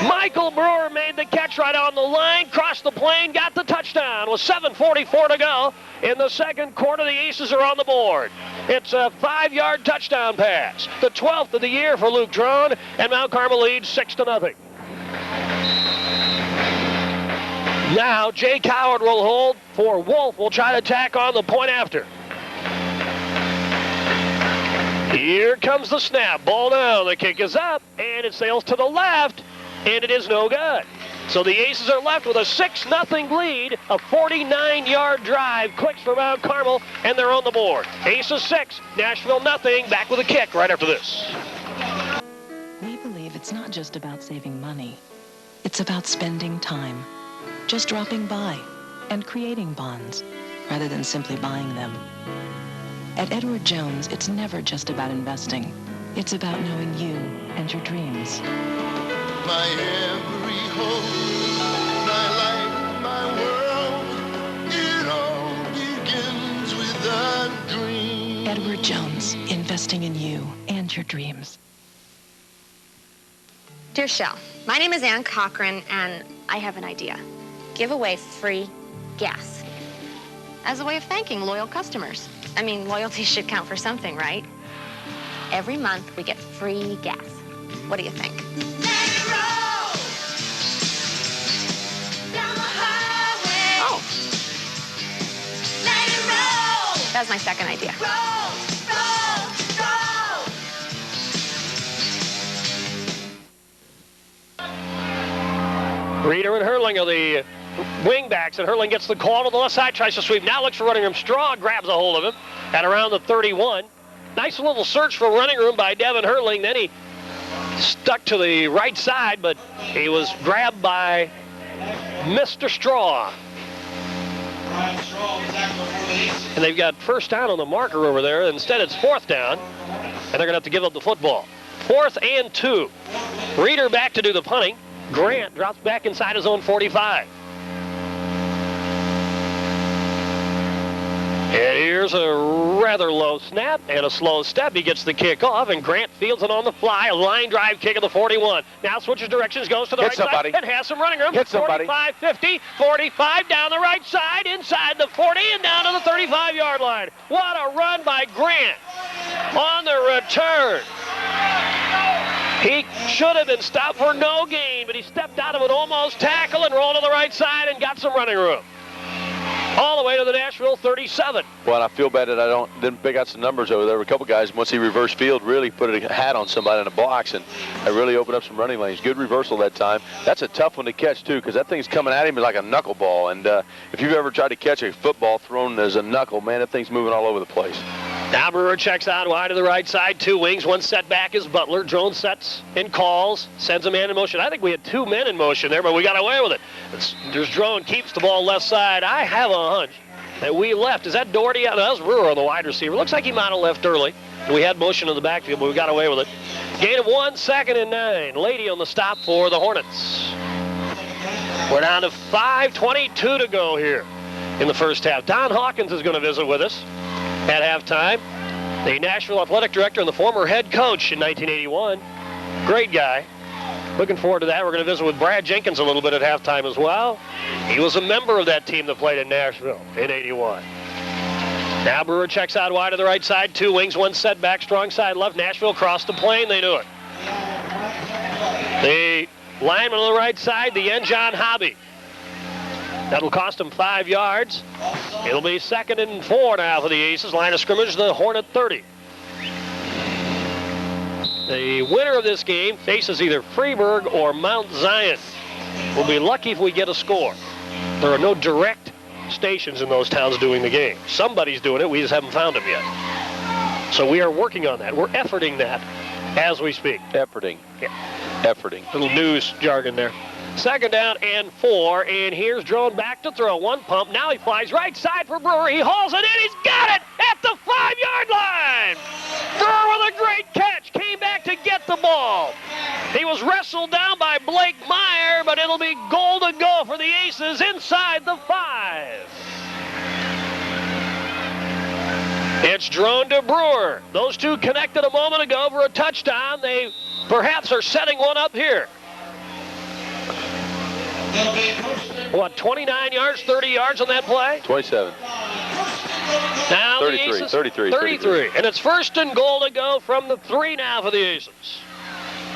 Speaker 1: Michael Brewer made the catch right on the line, crossed the plane, got the touchdown with 7:44 to go. In the 2nd quarter, the Aces are on the board. It's a 5-yard touchdown pass, the 12th of the year for Luke Drone, and Mount Carmel leads 6-0. Now, Jay Coward will hold for Wolf. Will try to tack on the point after. Here comes the snap. Ball down. The kick is up, and it sails to the left, and it is no good. So the Aces are left with a 6-0 lead. A 49-yard drive. Clicks for Mount Carmel, and they're on the board. Aces 6, Nashville 0. Back with a kick right after this.
Speaker 10: We believe it's not just about saving money. It's about spending time. Just dropping by and creating bonds rather than simply buying them. At Edward Jones, it's never just about investing. It's about knowing you and your dreams.
Speaker 5: My every hope, my life, my world, it all begins with a dream.
Speaker 10: Edward Jones, investing in you and your dreams.
Speaker 11: Dear Shell, my name is Ann Cochran, and I have an idea. Give away free gas as a way of thanking loyal customers. I mean, loyalty should count for something, right? Every month we get free gas. What do you think? Oh. That was my second idea.
Speaker 1: Reeder and Hurling are the wing backs, and Hurling gets the call to the left side, tries to sweep. Now looks for running room. Straw grabs a hold of him at around the 31. Nice little search for running room by Devin Hurling. Then he stuck to the right side, but he was grabbed by Mr. Straw. And they've got first down on the marker over there. Instead, it's fourth down, and they're going to have to give up the football. 4th and 2. Reeder back to do the punting. Grant drops back inside his own 45. And here's a rather low snap and a slow step. He gets the kick off, and Grant fields it on the fly. A line drive kick at the 41. Now switches directions, goes to the right side, and has some running room.
Speaker 2: Hit somebody.
Speaker 1: 45, 50, 45, down the right side, inside the 40, and down to the 35-yard line. What a run by Grant on the return. He should have been stopped for no gain, but he stepped out of an almost tackle and rolled to the right side and got some running room. All the way to the Nashville 37.
Speaker 2: Well, I feel bad that I didn't pick out some numbers over there. A couple guys, once he reversed field, really put a hat on somebody in the box, and it really opened up some running lanes. Good reversal that time. That's a tough one to catch, too, because that thing's coming at him like a knuckleball. And if you've ever tried to catch a football thrown as a knuckle, man, that thing's moving all over the place.
Speaker 1: Now Brewer checks out wide to the right side, 2 wings. One set back is Butler. Drone sets and calls, sends a man in motion. I think we had 2 men in motion there, but we got away with it. There's Drone, keeps the ball left side. I have a hunch that we left. Is that Doherty? No, that was Brewer on the wide receiver. Looks like he might have left early. We had motion in the backfield, but we got away with it. Gain of 1, 2nd and 9. Lady on the stop for the Hornets. We're down to 5:22 to go here in the first half. Don Hawkins is going to visit with us at halftime. The Nashville athletic director and the former head coach in 1981. Great guy. Looking forward to that. We're going to visit with Brad Jenkins a little bit at halftime as well. He was a member of that team that played in Nashville in 81. Now Brewer checks out wide to the right side. 2 wings, 1 set back, strong side left. Nashville crossed the plane. They knew it. The lineman on the right side, the end, John Hobby. That'll cost him 5 yards. It'll be 2nd and 4 now for the Aces. Line of scrimmage, the Hornet 30. The winner of this game faces either Freeburg or Mount Zion. We'll be lucky if we get a score. There are no direct stations in those towns doing the game. Somebody's doing it. We just haven't found them yet. So we are working on that. We're efforting that as we speak.
Speaker 2: Efforting.
Speaker 1: Yeah.
Speaker 2: Efforting.
Speaker 1: Little news jargon there. 2nd down and 4, and here's Drone back to throw. 1 pump. Now he flies right side for Brewer. He hauls it in. He's got it at the 5-yard line. Brewer with a great catch. Came back to get the ball. He was wrestled down by Blake Meyer, but it'll be goal to go for the Aces inside the 5. It's Drone to Brewer. Those two connected a moment ago for a touchdown. They perhaps are setting one up here. What, 29 yards, 30 yards on that play?
Speaker 2: 27.
Speaker 1: Now
Speaker 2: 33,
Speaker 1: the Aces,
Speaker 2: 33.
Speaker 1: And it's 1st and goal to go from the 3 now for the Aces.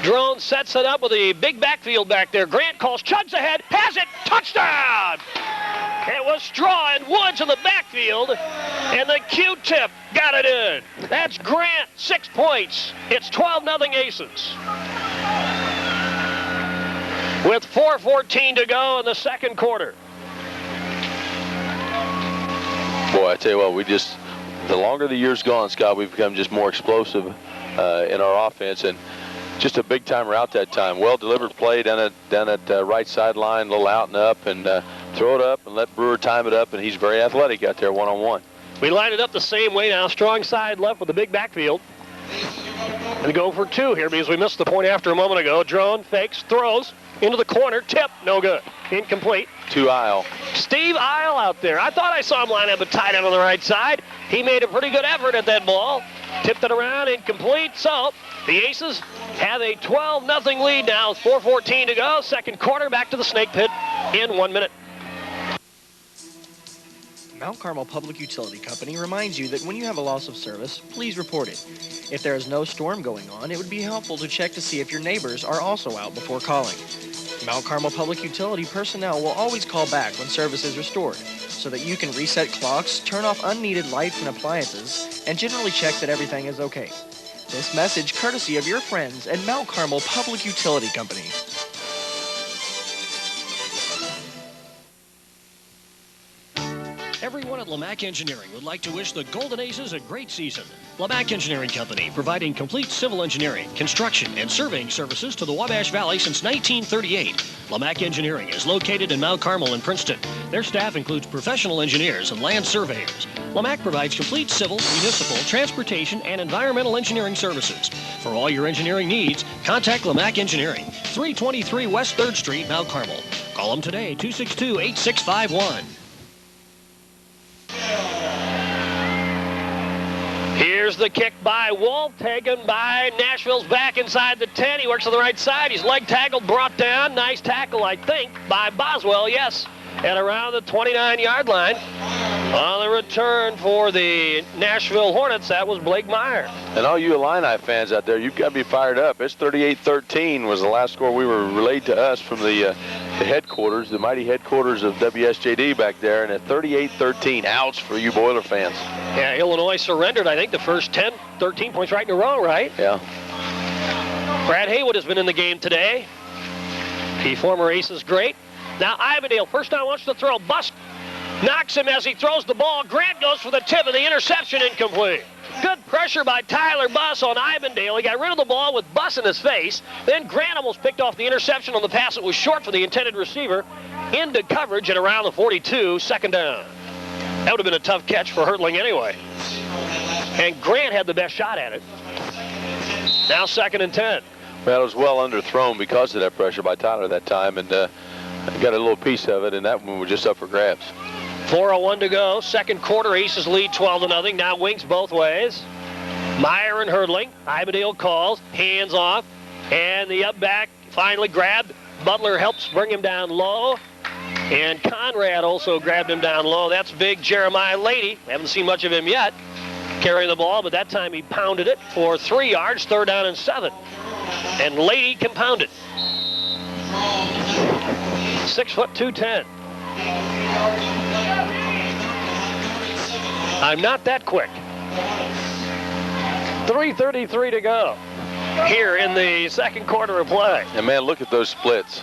Speaker 1: Drone sets it up with a big backfield back there. Grant calls, chugs ahead, has it, touchdown! It was Straw and Woods in the backfield, and the Q-tip got it in. That's Grant, 6 points. It's 12-0 Aces. With 4:14 to go in the 2nd quarter.
Speaker 2: Boy, I tell you what, the longer the year's gone, Scott, we've become just more explosive in our offense, and just a big-time route that time. Well-delivered play down at right sideline, a little out and up, and throw it up and let Brewer time it up, and he's very athletic out there one-on-one.
Speaker 1: We line it up the same way now. Strong side left with the big backfield. And go for 2 here because we missed the point after a moment ago. Drone fakes, throws into the corner, tip, no good. Incomplete.
Speaker 2: To Isle.
Speaker 1: Steve Isle out there. I thought I saw him line up a tight end on the right side. He made a pretty good effort at that ball. Tipped it around, incomplete. So the Aces have a 12-0 lead now with 4:14 to go. 2nd quarter, back to the Snake Pit in 1 minute.
Speaker 12: Mount Carmel Public Utility Company reminds you that when you have a loss of service, please report it. If there is no storm going on, it would be helpful to check to see if your neighbors are also out before calling. Mount Carmel Public Utility personnel will always call back when service is restored. so that you can reset clocks, turn off unneeded lights and appliances, and generally check that everything is okay. This message courtesy of your friends at Mount Carmel Public Utility Company.
Speaker 3: Everyone at Lamac Engineering would like to wish the Golden Aces a great season. Lamac Engineering Company, providing complete civil engineering, construction, and surveying services to the Wabash Valley since 1938. Lamac Engineering is located in Mount Carmel and Princeton. Their staff includes professional engineers and land surveyors. Lamac provides complete civil, municipal, transportation, and environmental engineering services. For all your engineering needs, contact Lamac Engineering, 323 West 3rd Street, Mount Carmel. Call them today, 262-8651.
Speaker 1: Here's the kick by Wolf, taken by Nashville's back inside the 10. He works on the right side. He's leg tackled, brought down. Nice tackle, I think, by Boswell, yes. And around the 29-yard line. On the return for the Nashville Hornets, that was Blake Meyer.
Speaker 2: And all you Illini fans out there, you've got to be fired up. It's 38-13 was the last score we were relayed to us from the headquarters, the mighty headquarters of WSJD back there. And at 38-13, ouch for you Boiler fans.
Speaker 1: Yeah, Illinois surrendered, I think, the first 10, 13 points right in a row, right?
Speaker 2: Yeah.
Speaker 1: Brad Haywood has been in the game today. The former ace is great. Now Ivandale, first down, wants to throw. Bust knocks him as he throws the ball. Grant goes for the tip of the interception, incomplete. Good pressure by Tyler Buss on Ivandale. He got rid of the ball with Buss in his face. Then Grant almost picked off the interception on the pass that was short for the intended receiver. Into coverage at around the 42, second down. That would have been a tough catch for Hertling anyway. And Grant had the best shot at it. Now 2nd and 10.
Speaker 2: Well, it was well underthrown because of that pressure by Tyler that time, and got a little piece of it, and that one was just up for grabs.
Speaker 1: 4:01 to go. Second quarter, Aces lead 12-0. Now wings both ways. Meyer and Hertling. Ivandale calls, hands off, and the up back finally grabbed. Butler helps bring him down low. And Conrad also grabbed him down low. That's big Jeremiah Lady. We haven't seen much of him yet carrying the ball, but that time he pounded it for 3 yards, 3rd down and 7. And Lady can pound it. 6 foot 210. I'm not that quick. 3:33 to go here in the second quarter of play.
Speaker 2: And man, look at those splits.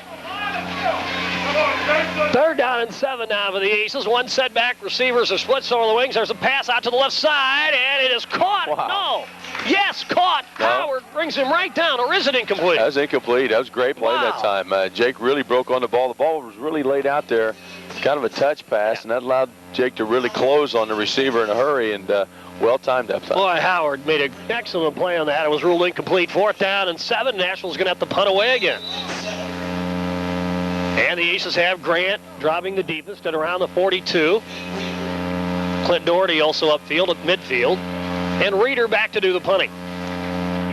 Speaker 1: 3rd down and 7 now for the Aces. One setback. Receivers are split over the wings. There's a pass out to the left side, and it is caught.
Speaker 2: Wow.
Speaker 1: No. Yes, caught.
Speaker 2: No.
Speaker 1: Howard brings him right down, or is it incomplete?
Speaker 2: That was incomplete. That was a great play that time. Jake really broke on the ball. The ball was really laid out there. Kind of a touch pass, and that allowed Jake to really close on the receiver in a hurry, and well-timed that time.
Speaker 1: Boy, Howard made an excellent play on that. It was ruled incomplete. 4th down and 7. Nashville's going to have to punt away again. And the Aces have Grant dropping the deepest at around the 42. Clint Doherty also upfield at midfield. And Reeder back to do the punting.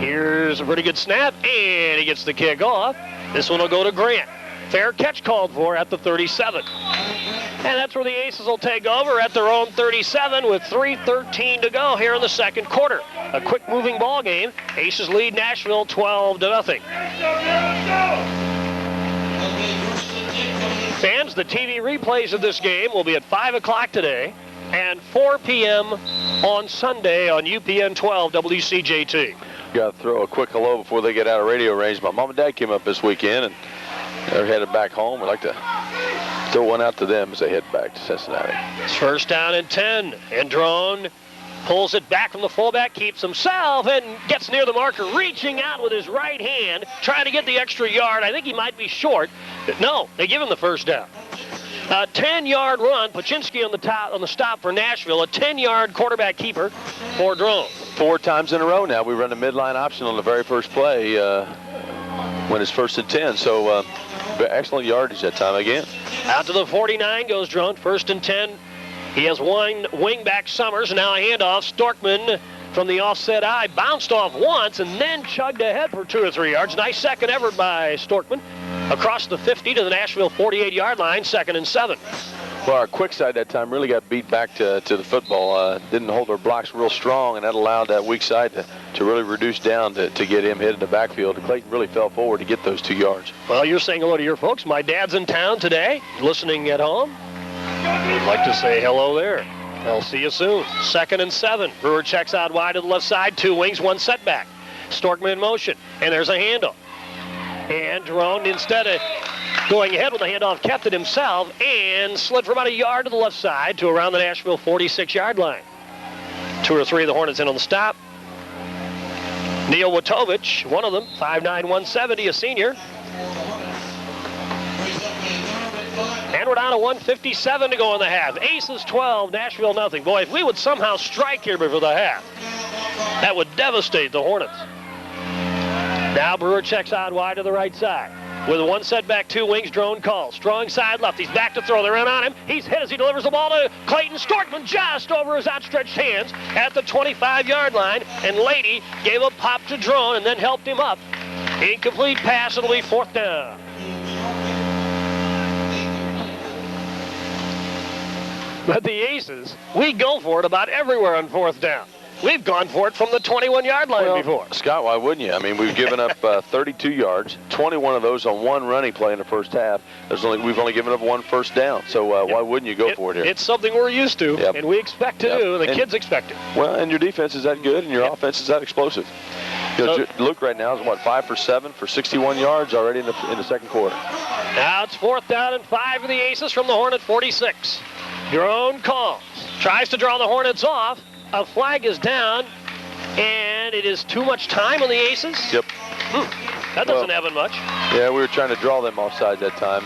Speaker 1: Here's a pretty good snap, and he gets the kick off. This one will go to Grant. Fair catch called for at the 37. And that's where the Aces will take over at their own 37 with 3:13 to go here in the second quarter. A quick moving ball game. Aces lead Nashville 12-0. Fans, the TV replays of this game will be at 5 o'clock today and 4 p.m. on Sunday on UPN 12 WCJT.
Speaker 2: Got to throw a quick hello before they get out of radio range. My mom and dad came up this weekend, and they're headed back home. We'd like to throw one out to them as they head back to Cincinnati.
Speaker 1: It's 1st down and 10. Androne pulls it back from the fullback, keeps himself, and gets near the marker, reaching out with his right hand, trying to get the extra yard. I think he might be short. No, they give him the 1st down. A 10-yard run. Paczynski on the stop for Nashville. A 10-yard quarterback keeper for Drone.
Speaker 2: 4 times in a row now. We run the midline option on the very first play when it's 1st and 10. So excellent yardage that time again.
Speaker 1: Out to the 49 goes Drone. 1st and 10. He has one wingback Summers, and now a handoff. Storkman from the offset eye bounced off once and then chugged ahead for 2 or 3 yards. Nice second effort by Storkman. Across the 50 to the Nashville 48-yard line, 2nd and 7.
Speaker 2: Well, our quick side that time really got beat back to the football. Didn't hold their blocks real strong, and that allowed that weak side to really reduce down to get him hit in the backfield. Clayton really fell forward to get those 2 yards.
Speaker 1: Well, you're saying hello to your folks. My dad's in town today, listening at home. We'd like to say hello there. I'll see you soon. 2nd and 7. Brewer checks out wide to the left side. 2 wings, 1 setback. Storkman in motion. And there's a handoff. And Jerome, instead of going ahead with the handoff, kept it himself and slid for about a yard to the left side to around the Nashville 46-yard line. 2 or 3 of the Hornets in on the stop. Neil Watovich, one of them, 5'9", 170, a senior. And we're down to 1:57 to go in the half. Aces 12, Nashville nothing. Boy, if we would somehow strike here before the half, that would devastate the Hornets. Now Brewer checks out wide to the right side. With 1 setback, 2 wings, drone call. Strong side left. He's back to throw. They're in on him. He's hit as he delivers the ball to Clayton Storkman just over his outstretched hands at the 25-yard line. And Lady gave a pop to Drone and then helped him up. Incomplete pass. It'll be 4th down. But the Aces, we go for it about everywhere on 4th down. We've gone for it from the 21-yard line before.
Speaker 2: Scott, why wouldn't you? I mean, we've given up 32 yards, 21 of those on 1 running play in the first half. We've only given up 1 first down. So why wouldn't you go for it here?
Speaker 1: It's something we're used to, and we expect to do, and the kids expect it.
Speaker 2: Well, and your defense is that good, and your offense is that explosive. You know, Luke right now is, 5 for 7 for 61 yards already in the second quarter.
Speaker 1: Now it's 4th down and 5 for the Aces from the Hornet 46. Drone calls. Tries to draw the Hornets off. A flag is down, and it is too much time on the Aces.
Speaker 2: Yep.
Speaker 1: That doesn't happen much.
Speaker 2: Yeah, we were trying to draw them offside that time.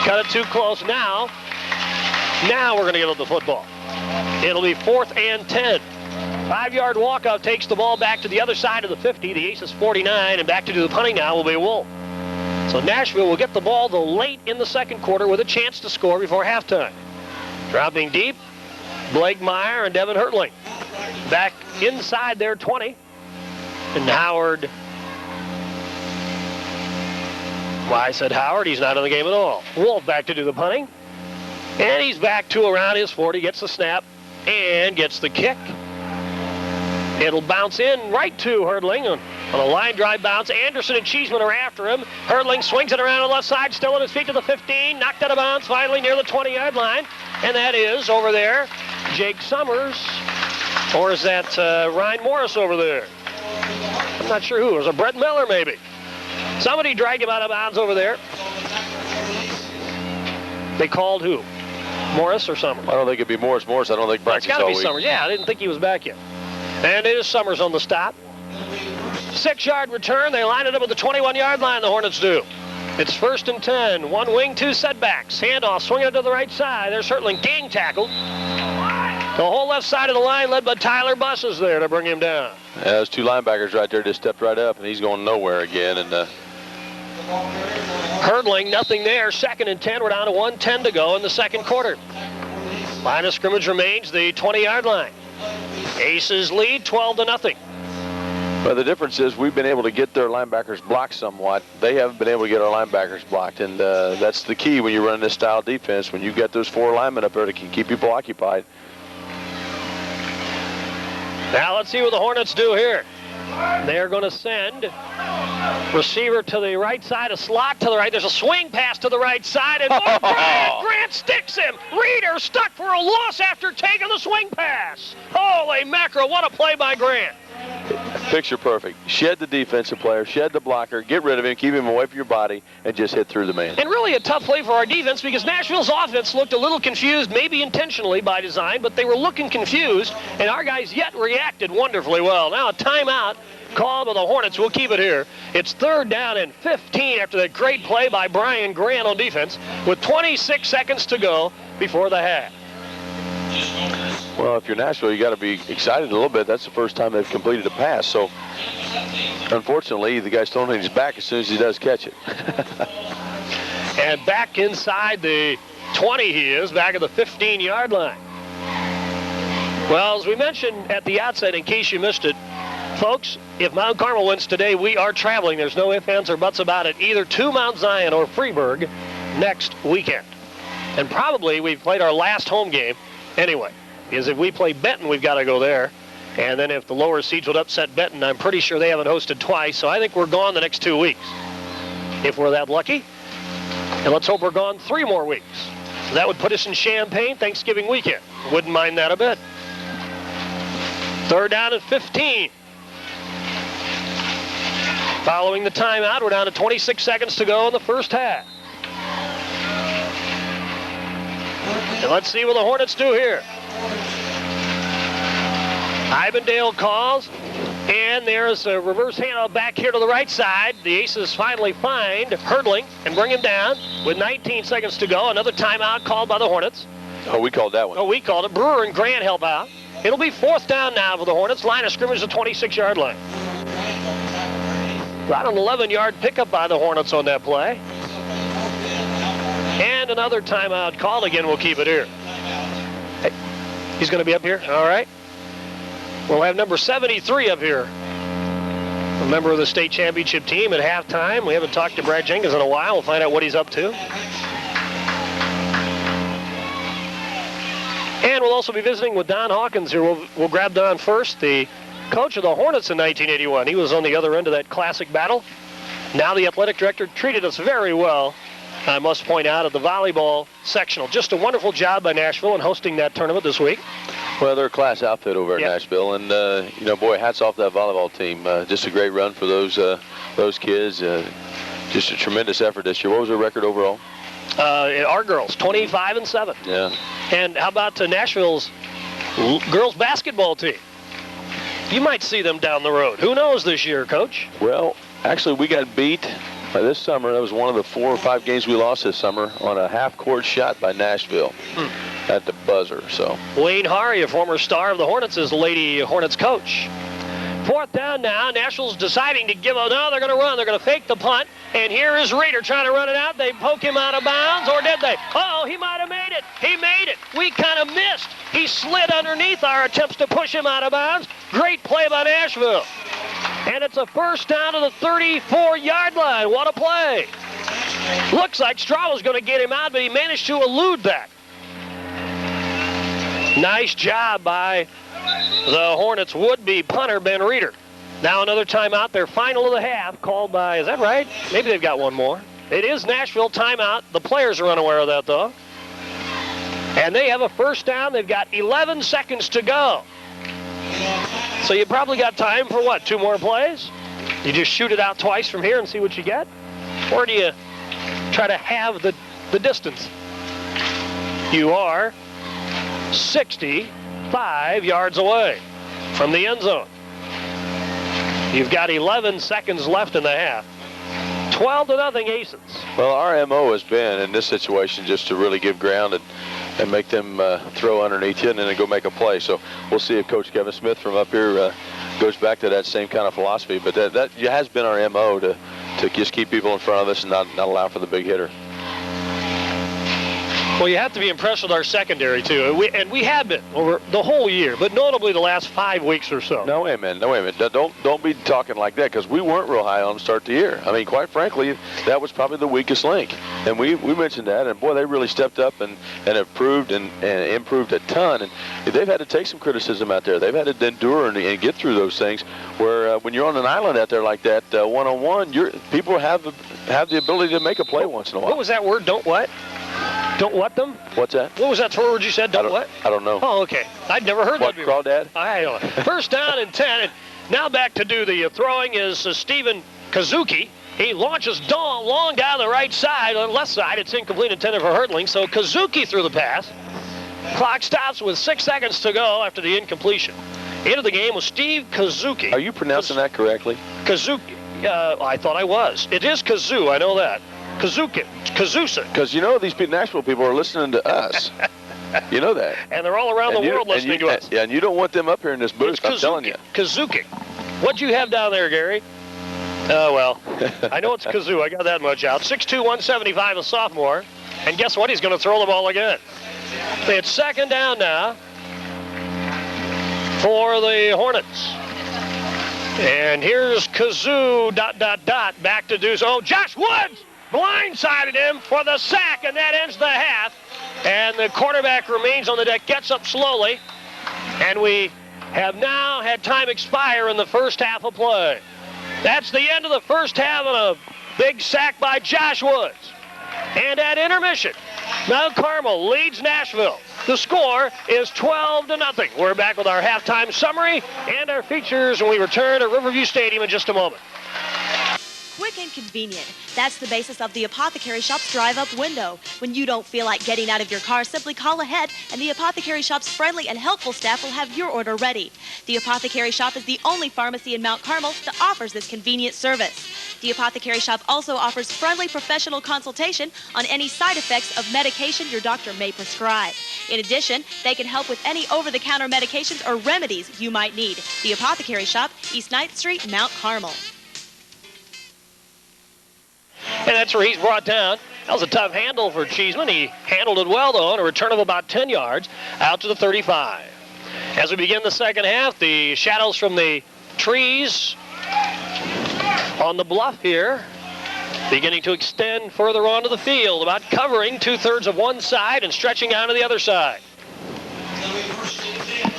Speaker 1: Cut it too close now. Now we're going to give up the football. It'll be 4th and 10. 5-yard walkout takes the ball back to the other side of the 50. The Aces 49, and back to do the punting now will be Wolf. So Nashville will get the ball late in the second quarter with a chance to score before halftime. Dropping deep, Blake Meyer and Devin Hertling. Back inside their 20. And Howard. Well, I said Howard, he's not in the game at all. Wolf back to do the punting. And he's back to around his 40, gets the snap, and gets the kick. It'll bounce in right to Hertling on a line drive bounce. Anderson and Cheeseman are after him. Hertling swings it around on the left side, still on his feet to the 15, knocked out of bounds, finally near the 20-yard line. And that is over there, Jake Summers, or is that Ryan Morris over there? I'm not sure who. It was a Brett Miller, maybe. Somebody dragged him out of bounds over there. They called who? Morris or Summers?
Speaker 2: I don't think it'd be Morris. I don't think practice
Speaker 1: all week. It's got to be Summers. Yeah, I didn't think he was back yet. And it is Summers on the stop. 6-yard return. They line it up at the 21-yard line, the Hornets do. It's 1st and 10. 1 wing, 2 setbacks. Handoff, swinging it to the right side. They're certainly gang tackled. The whole left side of the line led by Tyler Busses there to bring him down.
Speaker 2: Yeah, those 2 linebackers right there just stepped right up, and he's going nowhere again. And
Speaker 1: Hertling, nothing there. 2nd and 10. We're down to 1:10 to go in the second quarter. Line of scrimmage remains the 20-yard line. Aces lead 12-0.
Speaker 2: Well, the difference is we've been able to get their linebackers blocked somewhat. They haven't been able to get our linebackers blocked, and that's the key when you run this style of defense, when you've got those 4 linemen up there that can keep people occupied.
Speaker 1: Now let's see what the Hornets do here. They're going to send receiver to the right side, a slot to the right. There's a swing pass to the right side, and Grant sticks him. Reeder stuck for a loss after taking the swing pass. Holy mackerel, what a play by Grant.
Speaker 2: Picture perfect. Shed the defensive player, shed the blocker, get rid of him, keep him away from your body, and just hit through the man.
Speaker 1: And really a tough play for our defense because Nashville's offense looked a little confused, maybe intentionally by design, but they were looking confused, and our guys yet reacted wonderfully well. Now a timeout called by the Hornets. We'll keep it here. It's 3rd down and 15 after that great play by Brian Grant on defense with 26 seconds to go before the half.
Speaker 2: Well, if you're Nashville, you got to be excited a little bit. That's the first time they've completed a pass. So, unfortunately, the guy's throwing his back as soon as he does catch it.
Speaker 1: And back inside the 20 he is, back at the 15-yard line. Well, as we mentioned at the outset, in case you missed it, folks, if Mount Carmel wins today, we are traveling. There's no ifs, ands, or buts about it, either to Mount Zion or Freeburg next weekend. And probably we've played our last home game anyway, because if we play Benton, we've got to go there. And then if the lower seeds would upset Benton, I'm pretty sure they haven't hosted twice, so I think we're gone the next 2 weeks, if we're that lucky. And let's hope we're gone 3 more weeks. That would put us in Champaign Thanksgiving weekend. Wouldn't mind that a bit. 3rd down and 15. Following the timeout, we're down to 26 seconds to go in the first half. And let's see what the Hornets do here. Ivandale calls, and there's a reverse handoff back here to the right side. The Aces finally find Hurdling and bring him down with 19 seconds to go. Another timeout called by the Hornets.
Speaker 2: Oh, we called that one.
Speaker 1: Oh, we called it. Brewer and Grant help out. It'll be 4th down now for the Hornets. Line of scrimmage, the 26-yard line. About an 11-yard pickup by the Hornets on that play. And another timeout call. Again, we'll keep it here. Hey, he's going to be up here? All right. We'll have number 73 up here. A member of the state championship team at halftime. We haven't talked to Brad Jenkins in a while. We'll find out what he's up to. And we'll also be visiting with Don Hawkins here. We'll grab Don first, the coach of the Hornets in 1981. He was on the other end of that classic battle. Now the athletic director treated us very well, I must point out, at the volleyball sectional. Just a wonderful job by Nashville in hosting that tournament this week.
Speaker 2: Well, they're a class outfit over at Nashville, and boy, hats off to that volleyball team. Just a great run for those kids. Just a tremendous effort this year. What was their record overall?
Speaker 1: Our girls, 25-7.
Speaker 2: Yeah.
Speaker 1: And how about Nashville's girls basketball team? You might see them down the road. Who knows this year, Coach?
Speaker 2: Well, actually, we got beat this summer. That was one of the 4 or 5 games we lost this summer on a half-court shot by Nashville at the buzzer. So
Speaker 1: Wayne Hari, a former star of the Hornets, is the Lady Hornets coach. 4th down now. Nashville's deciding to give up. No, they're going to run. They're going to fake the punt. And here is Reeder trying to run it out. They poke him out of bounds, or did they? Oh, he might have made it. He made it. We kind of missed. He slid underneath our attempts to push him out of bounds. Great play by Nashville. And it's a 1st down to the 34-yard line. What a play. Looks like Straw was going to get him out, but he managed to elude that. Nice job by the Hornets' would-be punter, Ben Reeder. Now another timeout, their final of the half, called by, is that right? Maybe they've got one more. It is Nashville timeout. The players are unaware of that, though. And they have a 1st down. They've got 11 seconds to go. So you probably got time for, what, 2 more plays? You just shoot it out twice from here and see what you get? Or do you try to have the distance? You are 65 yards away from the end zone. You've got 11 seconds left in the half. 12-0 Aces.
Speaker 2: Well, our MO has been in this situation just to really give ground and make them throw underneath you and then go make a play. So we'll see if Coach Kevin Smith from up here goes back to that same kind of philosophy. But that has been our MO to just keep people in front of us and not allow for the big hitter.
Speaker 1: Well, you have to be impressed with our secondary, too. And we have been over the whole year, but notably the last 5 weeks or so.
Speaker 2: No way, man. No way, man. Don't be talking like that, because we weren't real high on them to start the year. I mean, quite frankly, that was probably the weakest link. And we mentioned that, and boy, they really stepped up and improved and improved a ton. And they've had to take some criticism out there. They've had to endure and get through those things where when you're on an island out there like that, one-on-one, people have the ability to make a play once in a while.
Speaker 1: What was that word? Don't what? Don't what them?
Speaker 2: What's that?
Speaker 1: What was that word you said? Don't what?
Speaker 2: I don't know.
Speaker 1: Oh, okay. I'd never heard
Speaker 2: what,
Speaker 1: that before.
Speaker 2: Crawdad?
Speaker 1: I don't know. 1st down and 10. And now back to do the throwing is Stephen Kazuki. He launches long down the right side. On the left side, it's incomplete, intended for Hurdling. So Kazuki threw the pass. Clock stops with 6 seconds to go after the incompletion. Into the game was Steve Kazuki.
Speaker 2: Are you pronouncing that correctly?
Speaker 1: Kazuki. I thought I was. It is Kazoo. I know that. Kazusa.
Speaker 2: Because you know these Nashville people are listening to us. You know that.
Speaker 1: And they're all around the world listening to us.
Speaker 2: Yeah, and you don't want them up here in this booth, I'm telling you.
Speaker 1: Kazuki. What'd you have down there, Gary? Oh, well, I know it's Kazoo. I got that much out. 6'2", 175, a sophomore. And guess what? He's going to throw the ball again. It's 2nd down now for the Hornets. And here's Kazoo, ... back to do so. Josh Woods blindsided him for the sack, and that ends the half. And the quarterback remains on the deck, gets up slowly. And we have now had time expire in the first half of play. That's the end of the first half, and a big sack by Josh Woods. And at intermission, Mount Carmel leads Nashville. The score is 12-0. We're back with our halftime summary and our features when we return to Riverview Stadium in just a moment.
Speaker 13: Quick and convenient. That's the basis of the Apothecary Shop's drive-up window. When you don't feel like getting out of your car, simply call ahead, and the Apothecary Shop's friendly and helpful staff will have your order ready. The Apothecary Shop is the only pharmacy in Mount Carmel that offers this convenient service. The Apothecary Shop also offers friendly professional consultation on any side effects of medication your doctor may prescribe. In addition, they can help with any over-the-counter medications or remedies you might need. The Apothecary Shop, East 9th Street, Mount Carmel.
Speaker 1: And that's where he's brought down. That was a tough handle for Cheeseman. He handled it well, though, on a return of about 10 yards out to the 35. As we begin the second half, the shadows from the trees on the bluff here beginning to extend further onto the field, about covering 2/3 of one side and stretching out to the other side.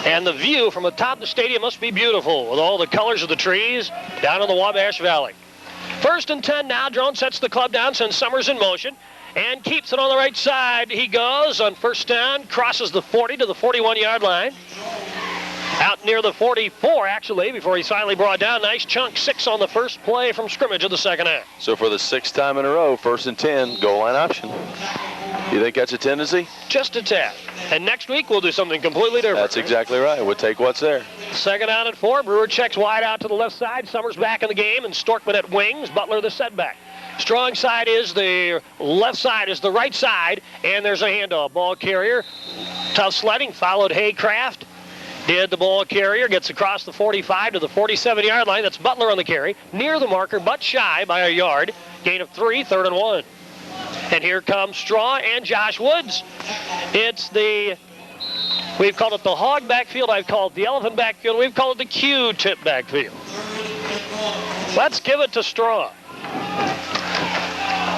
Speaker 1: And the view from the top of the stadium must be beautiful with all the colors of the trees down in the Wabash Valley. 1st and 10 now. Drone sets the club down, sends Summers in motion, and keeps it on the right side. He goes on 1st down, crosses the 40 to the 41-yard line. Out near the 44, actually, before he's finally brought down. Nice chunk, 6 on the first play from scrimmage of the second half.
Speaker 2: So for the 6th time in a row, 1st and 10, goal line option. You think that's a tendency?
Speaker 1: Just a tad. And next week, we'll do something completely different.
Speaker 2: That's exactly right. We'll take what's there.
Speaker 1: 2nd down and 4. Brewer checks wide out to the left side. Summers back in the game, and Storkman at wings. Butler the setback. Strong side is the left side, is the right side, and there's a handoff. Ball carrier, tough sledding, followed Haycraft. Did the ball carrier, gets across the 45 to the 47-yard line. That's Butler on the carry. Near the marker, but shy by a yard. Gain of 3, 3rd and 1. And here comes Straw and Josh Woods. We've called it the hog backfield. I've called it the elephant backfield. We've called it the Q-tip backfield. Let's give it to Straw.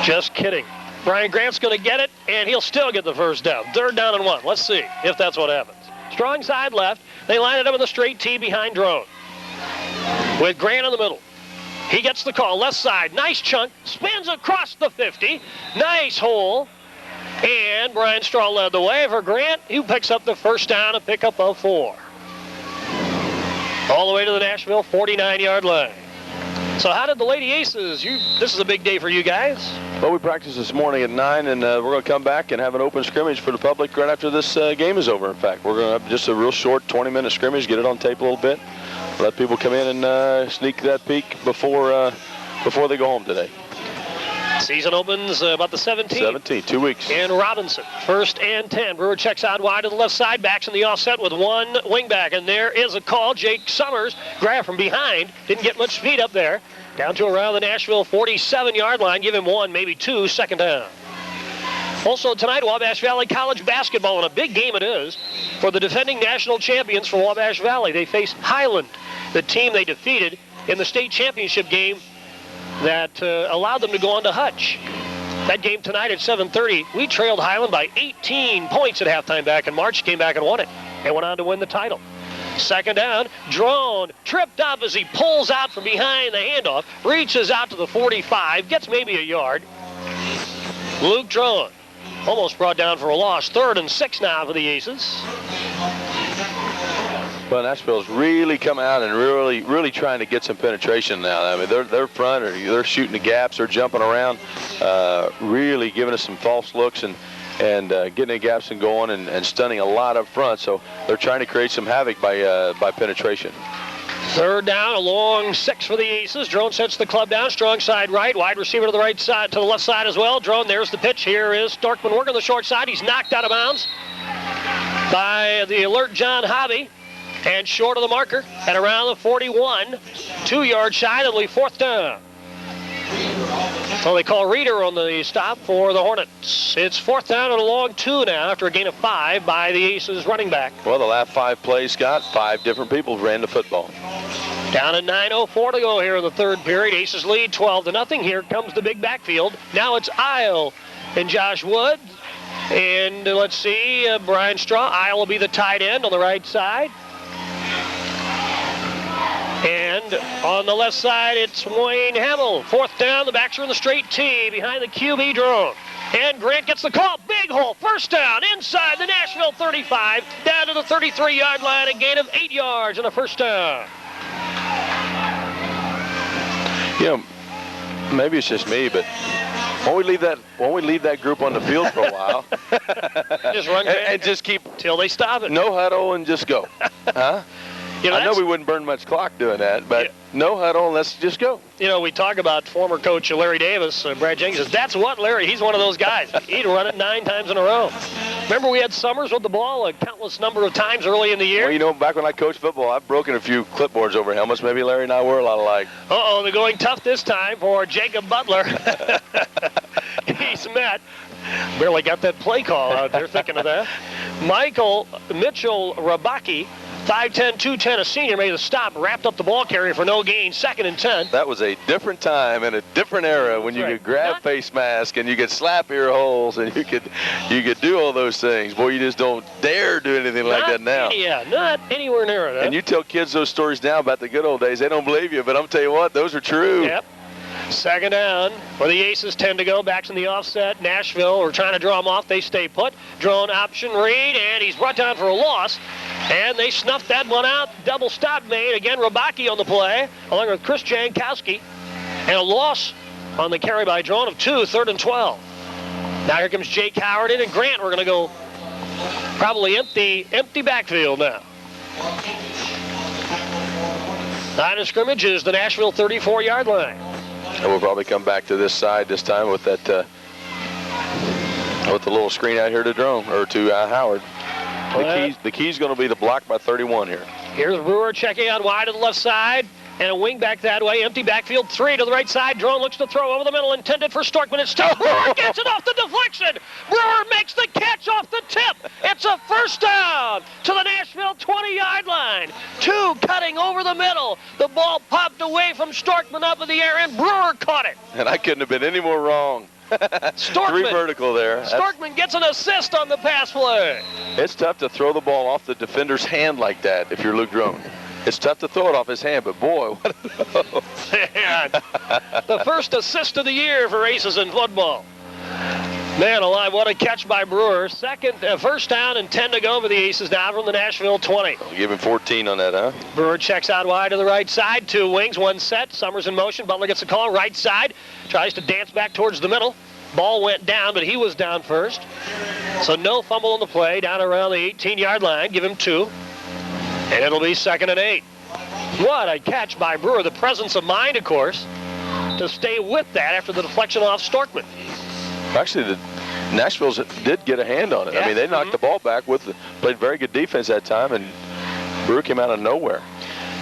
Speaker 1: Just kidding. Brian Grant's going to get it, and he'll still get the first down. 3rd down and 1. Let's see if that's what happens. Strong side left. They line it up with a straight T behind Drone. With Grant in the middle. He gets the call. Left side. Nice chunk. Spins across the 50. Nice hole. And Brian Straw led the way for Grant, who picks up the first down, a pickup of 4. All the way to the Nashville 49-yard line. So how did the Lady Aces, this is a big day for you guys.
Speaker 2: Well, we practiced this morning at 9, and we're going to come back and have an open scrimmage for the public right after this game is over. In fact, we're going to have just a real short 20-minute scrimmage, get it on tape a little bit, let people come in and sneak that peek before they go home today.
Speaker 1: Season opens about the 17th.
Speaker 2: 17, 2 weeks.
Speaker 1: In Robinson, 1st and 10. Brewer checks out wide to the left side, backs in the offset with one wingback. And there is a call. Jake Summers grabbed from behind. Didn't get much speed up there. Down to around the Nashville 47-yard line. Give him 1, maybe 2, 2nd down. Also tonight, Wabash Valley College basketball, and a big game it is for the defending national champions from Wabash Valley. They face Highland, the team they defeated in the state championship game that allowed them to go on to Hutch. That game tonight at 7:30, we trailed Highland by 18 points at halftime back in March, came back and won it, and went on to win the title. 2nd down, Drone tripped up as he pulls out from behind the handoff, reaches out to the 45, gets maybe a yard. Luke Drone almost brought down for a loss. 3rd and 6 now for the Aces.
Speaker 2: Well, Nashville's really come out and really trying to get some penetration now. I mean, they're front, or they're shooting the gaps, they're jumping around, really giving us some false looks and getting the gaps and going and stunning a lot up front. So they're trying to create some havoc by penetration.
Speaker 1: 3rd down, a long 6 for the Aces. Drone sets the club down, strong side right, wide receiver to the right side, to the left side as well. Drone, there's the pitch. Here is Storkman working the short side. He's knocked out of bounds by the alert John Hobby. And short of the marker at around the 41, 2 yards shy, that'll be 4th down. Well, they call Reeder on the stop for the Hornets. It's 4th down and a long 2 now after a gain of 5 by the Aces running back.
Speaker 2: Well, the last 5 plays, Scott, 5 different people ran the football.
Speaker 1: Down at 9:04 to go here in the 3rd period. Aces lead 12-0. Here comes the big backfield. Now it's Isle and Josh Wood. And let's see, Brian Straw. Isle will be the tight end on the right side. And on the left side, it's Wayne Hamill. 4th down, the backs are in the straight tee behind the QB drone. And Grant gets the call. Big hole. 1st down inside the Nashville 35, down to the 33-yard line, a gain of 8 yards and a 1st down.
Speaker 2: You know, maybe it's just me, but won't we leave that group on the field for a while?
Speaker 1: Just run
Speaker 2: and just keep
Speaker 1: till they stop it.
Speaker 2: No huddle and just go. Huh?
Speaker 1: You know,
Speaker 2: I know we wouldn't burn much clock doing that, but no huddle and let's just go.
Speaker 1: You know, we talk about former coach Larry Davis, Brad Jenkins says, that's what Larry, he's one of those guys. He'd run it 9 times in a row. Remember we had Summers with the ball a countless number of times early in the year?
Speaker 2: Well, you know, back when I coached football, I've broken a few clipboards over helmets. Maybe Larry and I were a lot alike.
Speaker 1: Uh-oh, they're going tough this time for Jacob Butler. He's met. Barely got that play call out there, thinking of that. Mitchell Rabaki, 5'10", 210, a senior, made a stop, wrapped up the ball carrier for no gain, 2nd and 10.
Speaker 2: That was a different time and a different era when you could grab face mask and you could slap ear holes and you could do all those things. Boy, you just don't dare do anything like that now.
Speaker 1: Yeah, not anywhere near that.
Speaker 2: And you tell kids those stories now about the good old days, they don't believe you, but I'm telling you what, those are true.
Speaker 1: Yep. 2nd down for the Aces, 10 to go. Backs in the offset. Nashville, we're trying to draw them off. They stay put. Drone option read, and he's brought down for a loss. And they snuffed that one out. Double stop made. Again, Rabaki on the play, along with Chris Jankowski. And a loss on the carry by Drone of 2, 3rd and 12. Now here comes Jake Howard in, and Grant, we're going to go probably empty backfield now. Line of scrimmage is the Nashville 34-yard line.
Speaker 2: And we'll probably come back to this side this time with that with the little screen out here to Drone or to Howard. The key's going to be the block by 31 here.
Speaker 1: Here's Brewer checking out wide to the left side. And a wing back that way. Empty backfield. 3 to the right side. Drone looks to throw over the middle. Intended for Storkman. It's still Brewer gets it off the deflection. Brewer makes the catch off the tip. It's a 1st down to the Nashville 20-yard line. 2 cutting over the middle. The ball popped away from Storkman up in the air, and Brewer caught it.
Speaker 2: And I couldn't have been any more wrong.
Speaker 1: Storkman,
Speaker 2: 3 vertical there.
Speaker 1: Storkman gets an assist on the pass play.
Speaker 2: It's tough to throw the ball off the defender's hand like that if you're Luke Drone. It's tough to throw it off his hand, but boy, what
Speaker 1: the first assist of the year for Aces in football. Man alive, what a catch by Brewer. 1st down and 10 to go for the Aces now from the Nashville 20.
Speaker 2: I'll give him 14 on that, huh?
Speaker 1: Brewer checks out wide to the right side. 2 wings, 1 set. Summers in motion. Butler gets the call. Right side. Tries to dance back towards the middle. Ball went down, but he was down first. So no fumble on the play. Down around the 18-yard line. Give him 2. And it'll be 2nd and 8. What a catch by Brewer. The presence of mind, of course, to stay with that after the deflection off Storkman.
Speaker 2: Actually, the Nashville's did get a hand on it.
Speaker 1: Yeah.
Speaker 2: I mean, they knocked the ball back played very good defense that time, and Brewer came out of nowhere.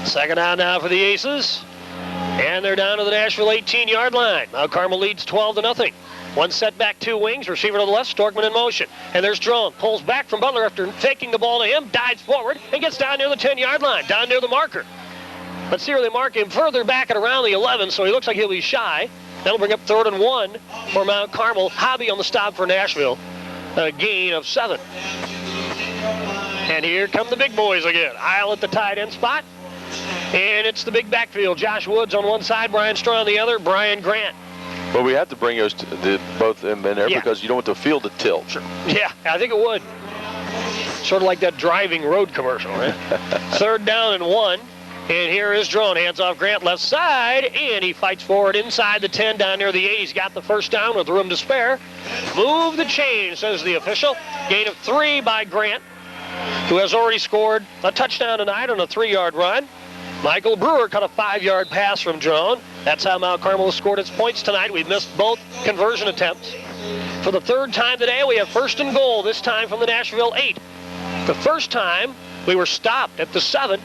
Speaker 1: 2nd down now for the Aces. And they're down to the Nashville 18-yard line. Now Carmel leads 12-0. 1 setback, 2 wings, receiver to the left, Storkman in motion. And there's Drone, pulls back from Butler after faking the ball to him, dives forward, and gets down near the 10-yard line, down near the marker. Let's see where they mark him further back at around the 11, so he looks like he'll be shy. That'll bring up 3rd and 1 for Mount Carmel. Hobby on the stop for Nashville, a gain of 7. And here come the big boys again. Isle at the tight end spot. And it's the big backfield. Josh Woods on one side, Brian Straw on the other, Brian Grant.
Speaker 2: Well, we have to bring those both in there because you don't want the field to tilt.
Speaker 1: Sure. Yeah, I think it would. Sort of like that driving road commercial, right? 3rd down and 1. And here is Drone. Hands off Grant left side. And he fights forward inside the 10 down near the 8. He's got the 1st down with room to spare. Move the chain, says the official. Gain of 3 by Grant, who has already scored a touchdown tonight on a 3-yard run. Michael Brewer caught a 5-yard pass from Drone. That's how Mount Carmel has scored its points tonight. We've missed both conversion attempts. For the 3rd time today, we have 1st and goal, this time from the Nashville 8. The first time, we were stopped at the 7.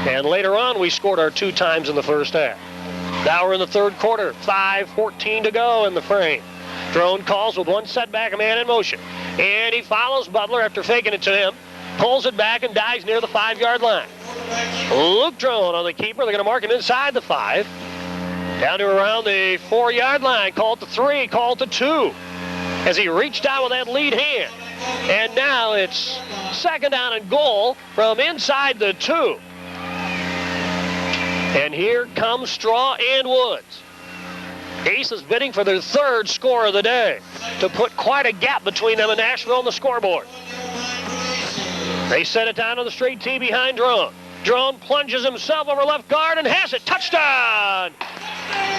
Speaker 1: And later on, we scored our 2 times in the first half. Now we're in the 3rd quarter, 5:14 to go in the frame. Drone calls with 1 setback, a man in motion. And he follows Butler after faking it to him. Pulls it back and dives near the 5-yard line. Luke Drone on the keeper. They're going to mark him inside the 5. Down to around the 4-yard line. Called to 3, called to 2. As he reached out with that lead hand. And now it's 2nd down and goal from inside the 2. And here comes Straw and Woods. Aces bidding for their third score of the day to put quite a gap between them and Nashville on the scoreboard. They set it down to the straight tee behind Drone. Drone plunges himself over left guard and has it. Touchdown!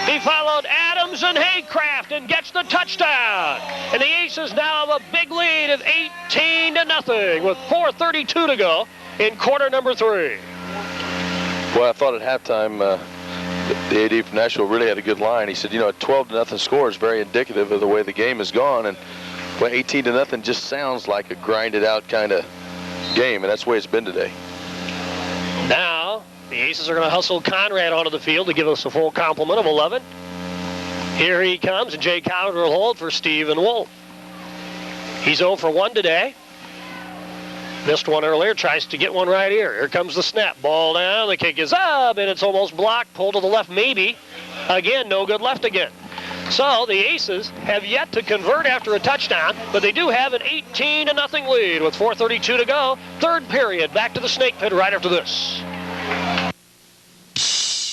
Speaker 1: He followed Adams and Haycraft and gets the touchdown. And the Aces now have a big lead of 18-0 with 4:32 to go in quarter number 3.
Speaker 2: Well, I thought at halftime the AD from Nashville really had a good line. He said, you know, a 12-0 score is very indicative of the way the game has gone. And well, 18-0 just sounds like a grinded-out kind of game, and that's the way it's been today.
Speaker 1: Now, the Aces are going to hustle Conrad onto the field to give us a full complement of 11. Here he comes, and Jay Cowder will hold for Stephen Wolf. He's 0 for 1 today. Missed one earlier, tries to get one right here. Here comes the snap. Ball down, the kick is up, and it's almost blocked. Pulled to the left, maybe. Again, no good left again. So the Aces have yet to convert after a touchdown, but they do have an 18-0 lead with 4:32 to go. Third period, back to the Snake Pit right after this.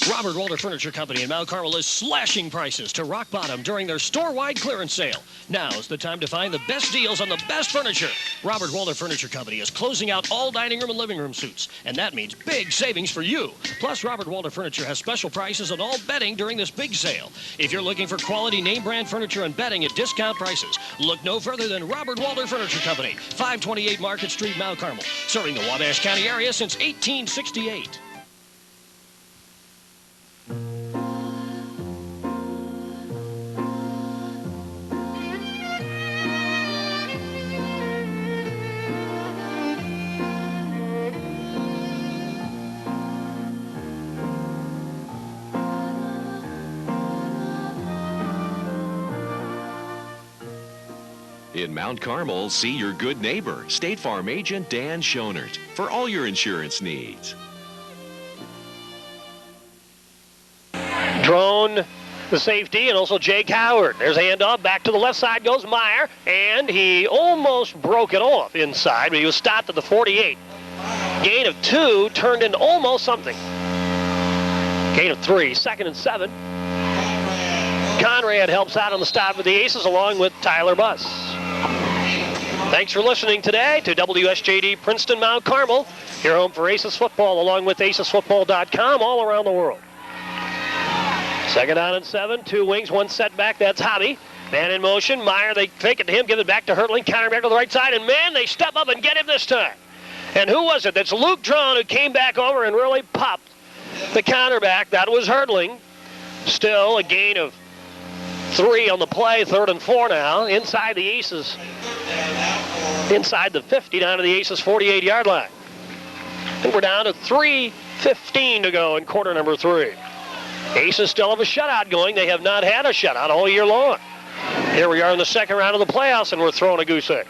Speaker 3: Robert Walter Furniture Company in Mount Carmel is slashing prices to rock bottom during their store-wide clearance sale. Now's the time to find the best deals on the best furniture. Robert Walter Furniture Company is closing out all dining room and living room suites, and that means big savings for you. Plus, Robert Walter Furniture has special prices on all bedding during this big sale. If you're looking for quality name-brand furniture and bedding at discount prices, look no further than Robert Walter Furniture Company, 528 Market Street, Mount Carmel, serving the Wabash County area since 1868.
Speaker 4: In Mount Carmel, see your good neighbor, State Farm agent Dan Schonert, for all your insurance needs.
Speaker 1: Drone, the safety, and also Jake Howard. There's a handoff. Back to the left side goes Meyer, and he almost broke it off inside, but he was stopped at the 48. Gain of 2 turned into almost something. Gain of 3, 2nd and 7. Conrad helps out on the stop of the Aces along with Tyler Buss. Thanks for listening today to WSJD Princeton Mount Carmel, your home for Aces football along with acesfootball.com all around the world. 2nd down and 7, 2 wings, 1 setback. That's Hobby. Man in motion. Meyer, they fake it to him, give it back to Hertling. Counter back to the right side, and man, they step up and get him this time. And who was it? That's Luke Drone who came back over and really popped the counter back. That was Hertling. Still a gain of 3 on the play, 3rd and 4 now. Inside the Aces, inside the 50, down to the Aces 48-yard line. And we're down to 3:15 to go in quarter number 3. Aces still have a shutout going. They have not had a shutout all year long. Here we are in the second round of the playoffs, and we're throwing a goose egg.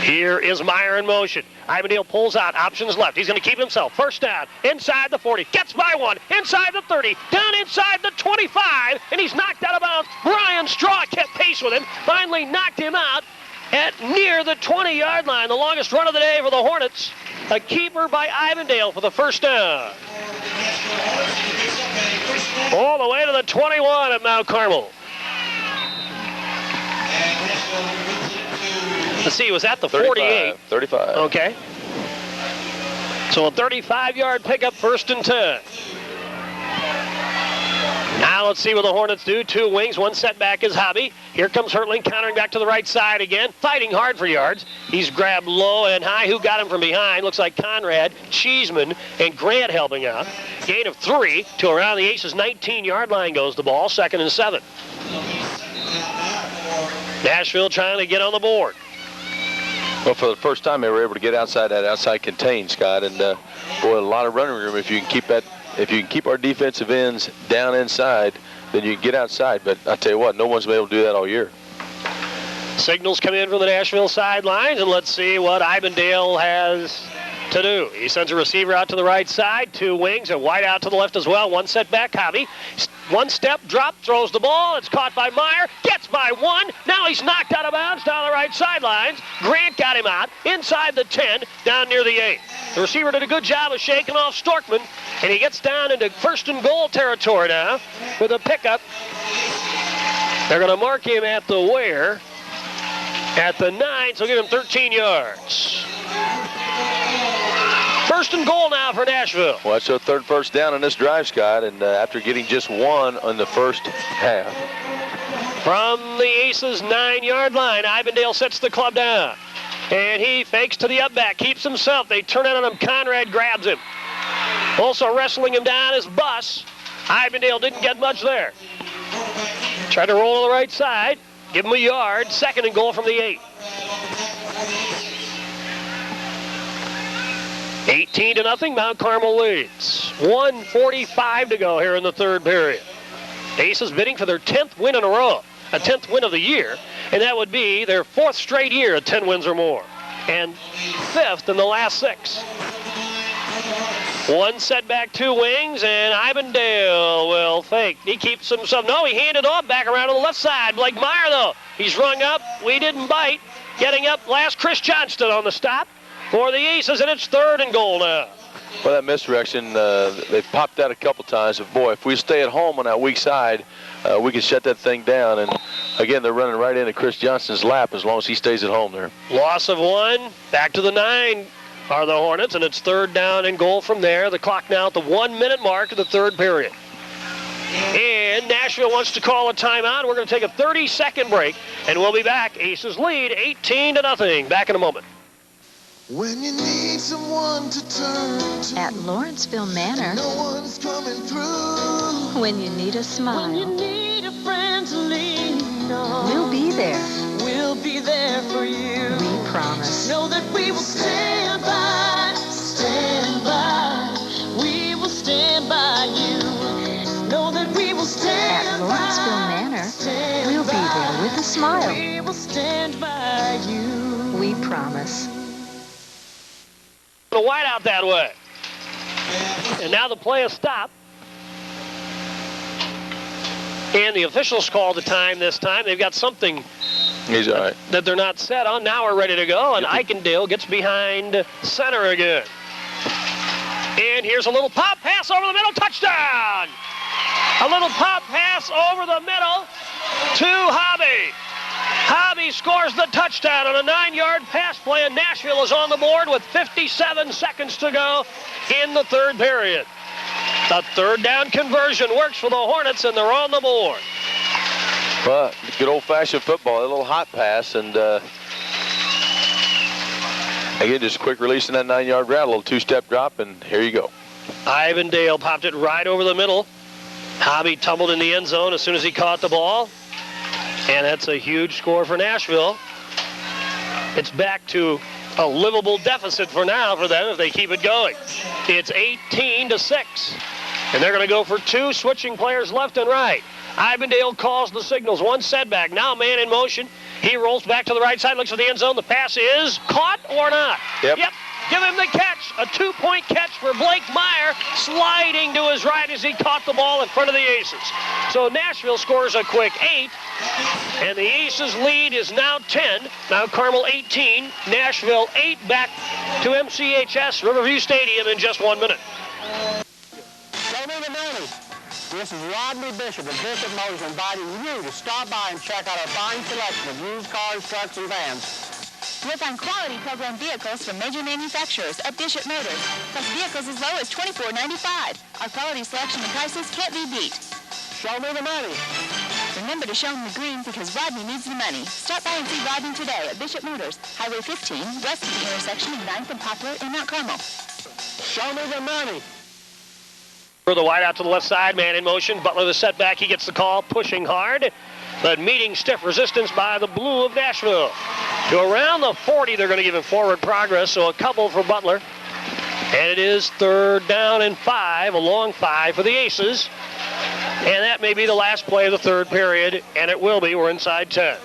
Speaker 1: Here is Meyer in motion. Ivandale pulls out, options left. He's going to keep himself. First down, inside the 40. Gets by one, inside the 30. Down inside the 25, and he's knocked out of bounds. Brian Straw kept pace with him. Finally knocked him out at near the 20-yard line. The longest run of the day for the Hornets. A keeper by Ivandale for the first down. All the way to the 21 at Mount Carmel. Let's see, was that the 48?
Speaker 2: 35.
Speaker 1: Okay. So a 35-yard pickup, 1st and 10. Now let's see what the Hornets do. 2 wings, 1 setback is Hobby. Here comes Hertling countering back to the right side again, fighting hard for yards. He's grabbed low and high. Who got him from behind? Looks like Conrad, Cheeseman, and Grant helping out. Gain of 3 to around the Aces' 19-yard line goes the ball, 2nd and 7. Nashville trying to get on the board.
Speaker 2: Well, for the first time, they were able to get outside that outside contain, Scott, and boy, a lot of running room. If you can keep that, if you can keep our defensive ends down inside, then you can get outside. But I tell you what, no one's been able to do that all year.
Speaker 1: Signals come in from the Nashville sidelines, and let's see what Ivandale has to do. He sends a receiver out to the right side, 2 wings, and wide out to the left as well. 1 setback, Hobby. 1 step, drop, throws the ball. It's caught by Meyer, gets by 1. Now he's knocked out of bounds down the right sidelines. Grant got him out inside the 10, down near the 8. The receiver did a good job of shaking off Storkman, and he gets down into 1st and goal territory now with a pickup. They're going to mark him at the where? At the 9, so give him 13 yards. 1st and goal now for Nashville.
Speaker 2: Well, that's their 3rd first down in this drive, Scott, and after getting just 1 on the first half.
Speaker 1: From the Aces' 9-yard line, Ivandale sets the club down. And he fakes to the up back, keeps himself. They turn it on him. Conrad grabs him. Also wrestling him down is Buss. Ivandale didn't get much there. Tried to roll to the right side. Give him a yard. 2nd and goal from the 8. 18-0, Mount Carmel leads. 1:45 to go here in the 3rd period. Aces bidding for their 10th win in a row, a 10th win of the year, and that would be their 4th straight year at 10 wins or more, and 5th in the last 6. 1 setback, 2 wings, and Ivandale will fake. He keeps himself. No, he handed off back around to the left side. Blake Meyer, though, he's rung up. We didn't bite. Getting up last, Chris Johnston on the stop for the Aces, and it's 3rd and goal now.
Speaker 2: Well, that misdirection, they've popped out a couple times. But boy, if we stay at home on that weak side, we can shut that thing down. And again, they're running right into Chris Johnston's lap as long as he stays at home there.
Speaker 1: Loss of 1. Back to the 9 are the Hornets, and it's 3rd down and goal from there. The clock now at the 1-minute mark of the 3rd period. And Nashville wants to call a timeout. We're going to take a 30-second break, and we'll be back. Aces lead 18-0. Back in a moment.
Speaker 5: When you need someone to turn to.
Speaker 6: At Lawrenceville Manor.
Speaker 5: No one's coming through.
Speaker 6: When you need a smile.
Speaker 5: When you need a friend to lean on.
Speaker 6: We'll be there.
Speaker 5: We'll be there for you.
Speaker 6: We promise.
Speaker 5: Know that we will stand by. Stand by. We will stand by you. Know that we will stand
Speaker 6: At Lawrenceville Manor. We'll be there with a smile.
Speaker 5: We will stand by you.
Speaker 6: We promise.
Speaker 1: The wide out that way. And now the play is stopped. And the officials call the time this time. They've got something
Speaker 2: He's all right.
Speaker 1: that they're not set on. Now we're ready to go, and Eichendale gets behind center again. And here's a little pop pass over the middle, touchdown! A little pop pass over the middle to Hobby. Hobby scores the touchdown on a 9-yard pass play, and Nashville is on the board with 57 seconds to go in the 3rd period. The 3rd down conversion works for the Hornets, and they're on the board.
Speaker 2: Well, good old-fashioned football, a little hot pass, and again, just quick release in that 9-yard route, a little 2-step drop, and here you go.
Speaker 1: Ivandale popped it right over the middle. Hobby tumbled in the end zone as soon as he caught the ball. And that's a huge score for Nashville. It's back to a livable deficit for now for them if they keep it going. It's 18-6. And they're going to go for 2, switching players left and right. Ivandale calls the signals. 1 setback. Now man in motion. He rolls back to the right side, looks for the end zone. The pass is caught or not?
Speaker 2: Yep.
Speaker 1: Give him the catch. A 2-point catch for Blake Meyer, sliding to his right as he caught the ball in front of the Aces. So Nashville scores a quick 8, and the Aces lead is now 10. Now Carmel 18, Nashville 8, back to MCHS Riverview Stadium in just 1 minute.
Speaker 14: Show me the money. This is Rodney Bishop of Bishop Motors inviting you to stop by and check out our fine selection of used cars, trucks, and vans.
Speaker 15: You'll find quality program vehicles from major manufacturers at Bishop Motors, plus vehicles as low as $24.95. Our quality selection and prices can't be beat.
Speaker 14: Show me the money.
Speaker 15: Remember to show him the green because Rodney needs the money. Stop by and see Rodney today at Bishop Motors, Highway 15, west of the intersection of 9th and Poplar in Mount Carmel.
Speaker 14: Show me the money.
Speaker 1: For the wide out to the left side, man in motion. Butler the setback, he gets the call, pushing hard, but meeting stiff resistance by the blue of Nashville. To around the 40, they're going to give him forward progress, so a couple for Butler. And it is 3rd down and 5, a long 5 for the Aces. And that may be the last play of the 3rd period, and it will be. We're inside 10.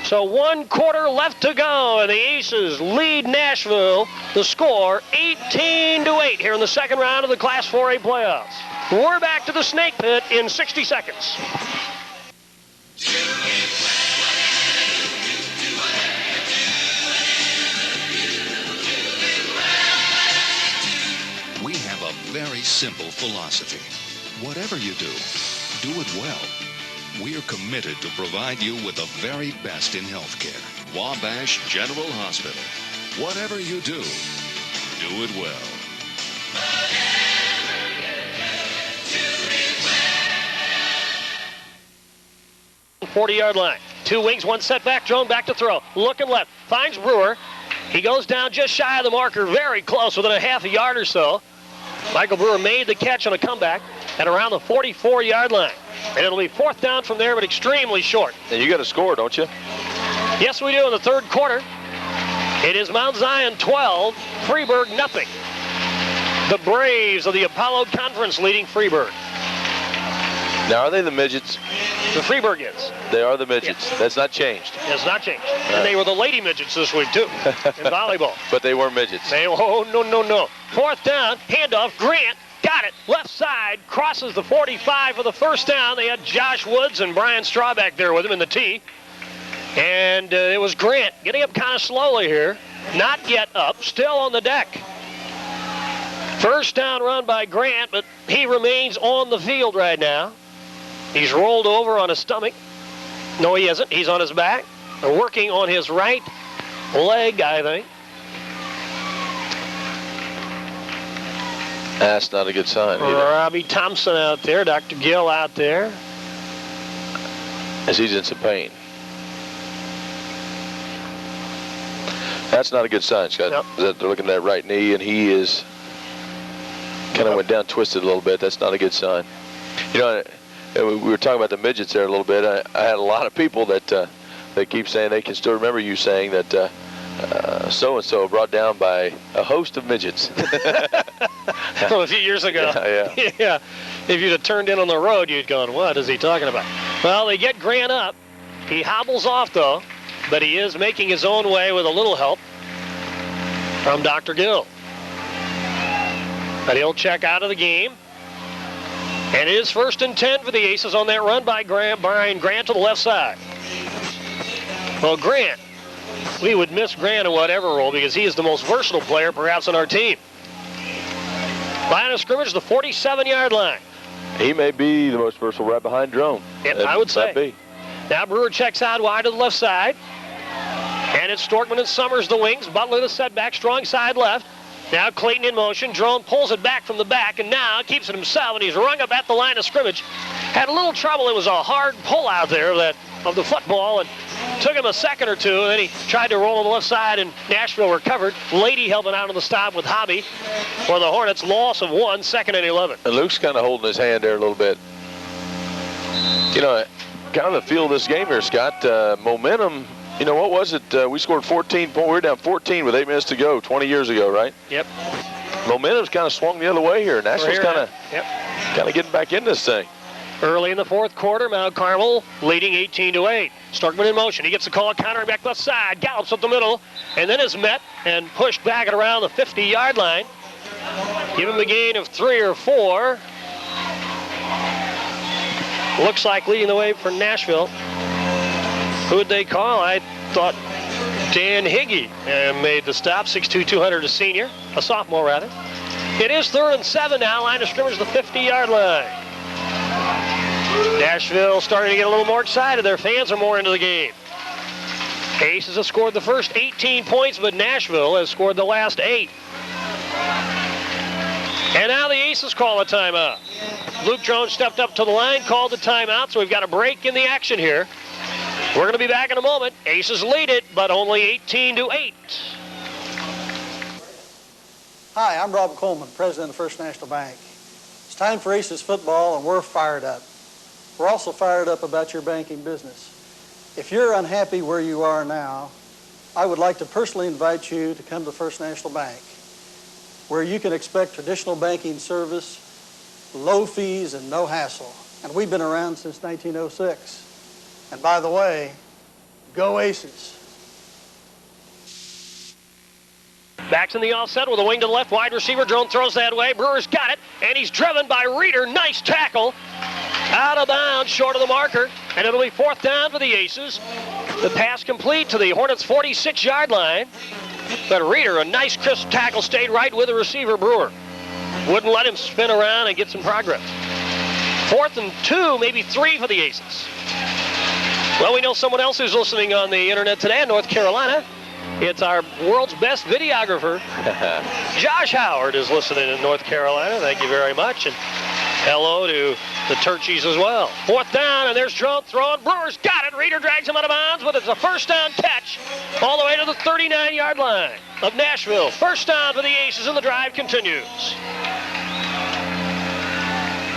Speaker 1: So 1 quarter left to go, and the Aces lead Nashville. The score 18-8 here in the second round of the Class 4A playoffs. We're back to the Snake Pit in 60 seconds.
Speaker 7: We have a very simple philosophy. Whatever you do it well. We're committed to provide you with the very best in healthcare. Wabash General Hospital. Whatever you do it well.
Speaker 1: 40-yard line. 2 wings, 1 setback. Drone back to throw. Looking left. Finds Brewer. He goes down just shy of the marker. Very close, within a half a yard or so. Michael Brewer made the catch on a comeback at around the 44-yard line. And it'll be 4th down from there, but extremely short.
Speaker 2: And you got to score, don't you?
Speaker 1: Yes, we do in the 3rd quarter. It is Mount Zion 12, Freeburg nothing. The Braves of the Apollo Conference leading Freeburg.
Speaker 2: Now, are they the midgets?
Speaker 1: The Freeburg is.
Speaker 2: They are the midgets.
Speaker 1: Yes.
Speaker 2: That's not changed.
Speaker 1: It's not changed. And they were the lady midgets this week, too, in volleyball.
Speaker 2: But they were midgets.
Speaker 1: Oh, no. 4th down, handoff, Grant. Got it, left side, crosses the 45 for the 1st down. They had Josh Woods and Brian Straw back there with him in the tee. And it was Grant getting up kind of slowly here. Not yet up, still on the deck. 1st down run by Grant, but he remains on the field right now. He's rolled over on his stomach. No, he isn't. He's on his back. They're working on his right leg, I think.
Speaker 2: That's not a good sign either.
Speaker 1: Robbie Thompson out there, Dr. Gill out there.
Speaker 2: As he's in some pain. That's not a good sign, Scott. Nope. They're looking at that right knee, and he is kind of went down twisted a little bit. That's not a good sign. You know, we were talking about the midgets there a little bit. I had a lot of people that they keep saying they can still remember you saying that so-and-so brought down by a host of midgets.
Speaker 1: From a few years ago. Yeah. If you'd have turned in on the road, you'd gone, what is he talking about? Well, they get Grant up. He hobbles off, though, but he is making his own way with a little help from Dr. Gill. But he'll check out of the game. And it is 1st and 10 for the Aces on that run by Brian Grant to the left side. Well, Grant, we would miss Grant in whatever role because he is the most versatile player perhaps on our team. Line of scrimmage, the 47-yard line.
Speaker 2: He may be the most versatile right behind Drone.
Speaker 1: Yeah, I would say. Now Brewer checks out wide to the left side. And it's Storkman and Summers the wings. Butler the setback, strong side left. Now Clayton in motion. Drone pulls it back from the back and now keeps it himself, and he's rung up at the line of scrimmage. Had a little trouble. It was a hard pull out there of the football, and took him a second or two, and then he tried to roll on the left side, and Nashville recovered. Lady helping out on the stop with Hobby for the Hornets. Loss of 1, 2nd and 11.
Speaker 2: And Luke's kind of holding his hand there a little bit. You know, kind of the feel of this game here, Scott. Momentum. You know, what was it? We scored 14 points. We were down 14 with 8 minutes to go 20 years ago, right?
Speaker 1: Yep.
Speaker 2: Momentum's kind of swung the other way here. Nashville's kind of getting back in this thing.
Speaker 1: Early in the 4th quarter, Mount Carmel leading 18-8. Starkman in motion. He gets the call, countering back left side, gallops up the middle, and then is met and pushed back at around the 50-yard line. Give him a gain of 3 or 4. Looks like leading the way for Nashville. Who would they call? I thought Dan Higgy made the stop. 6'2", 200, a senior. A sophomore, rather. It is 3rd and 7 now. Line of scrimmage, the 50-yard line. Nashville starting to get a little more excited. Their fans are more into the game. Aces have scored the first 18 points, but Nashville has scored the last 8. And now the Aces call a timeout. Luke Jones stepped up to the line, called the timeout, so we've got a break in the action here. We're going to be back in a moment. Aces lead it, but only 18-8.
Speaker 8: Hi, I'm Rob Coleman, president of First National Bank. It's time for Aces football, and we're fired up. We're also fired up about your banking business. If you're unhappy where you are now, I would like to personally invite you to come to First National Bank, where you can expect traditional banking service, low fees, and no hassle. And we've been around since 1906. And by the way, Go Aces.
Speaker 1: Backs in the offset with a wing to the left. Wide receiver. Drone throws that way. Brewer's got it, and he's driven by Reeder. Nice tackle. Out of bounds, short of the marker, and it'll be 4th down for the Aces. The pass complete to the Hornets' 46-yard line. But Reeder, a nice crisp tackle, stayed right with the receiver, Brewer. Wouldn't let him spin around and get some progress. 4th and 2, maybe 3 for the Aces. Well, we know someone else who's listening on the internet today in North Carolina. It's our world's best videographer. Josh Howard is listening in North Carolina. Thank you very much. And hello to the Turchies as well. 4th down, and there's Drone throwing. Brewer's got it. Reeder drags him out of bounds, but it's a 1st down catch all the way to the 39-yard line of Nashville. 1st down for the Aces, and the drive continues.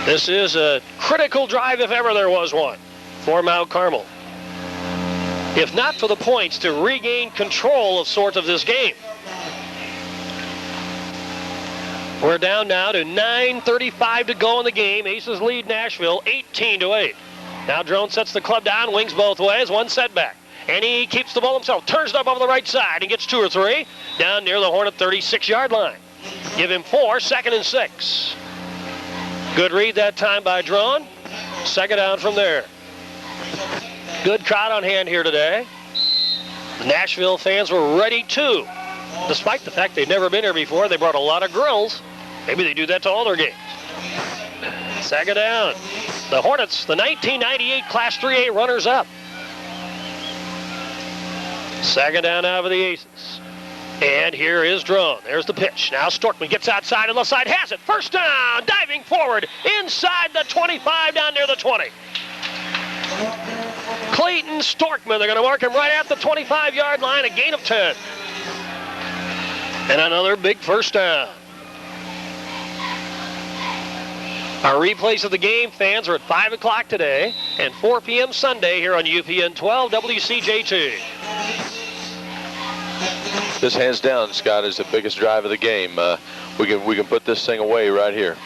Speaker 1: This is a critical drive if ever there was one for Mount Carmel. If not for the points, to regain control of sorts of this game. We're down now to 9:35 to go in the game. Aces lead Nashville 18-8. Now Drone sets the club down, wings both ways, one setback. And he keeps the ball himself, turns it up over the right side and gets 2 or 3 down near the Hornet 36-yard line. Give him 4, 2nd and 6. Good read that time by Drone. 2nd down from there. Good crowd on hand here today. The Nashville fans were ready too. Despite the fact they've never been here before, they brought a lot of grills. Maybe they do that to all their games. 2nd down. The Hornets, the 1998 Class 3A runners-up. 2nd down now for the Aces. And here is Drone. There's the pitch. Now Storkman gets outside and left side, has it. 1st down, diving forward inside the 25 down near the 20. Clayton Storkman, they're going to mark him right at the 25-yard line, a gain of 10. And another big 1st down. Our replays of the game, fans, are at 5 o'clock today and 4 p.m. Sunday here on UPN 12 WCJT.
Speaker 2: This hands down, Scott, is the biggest drive of the game. We can put this thing away right here.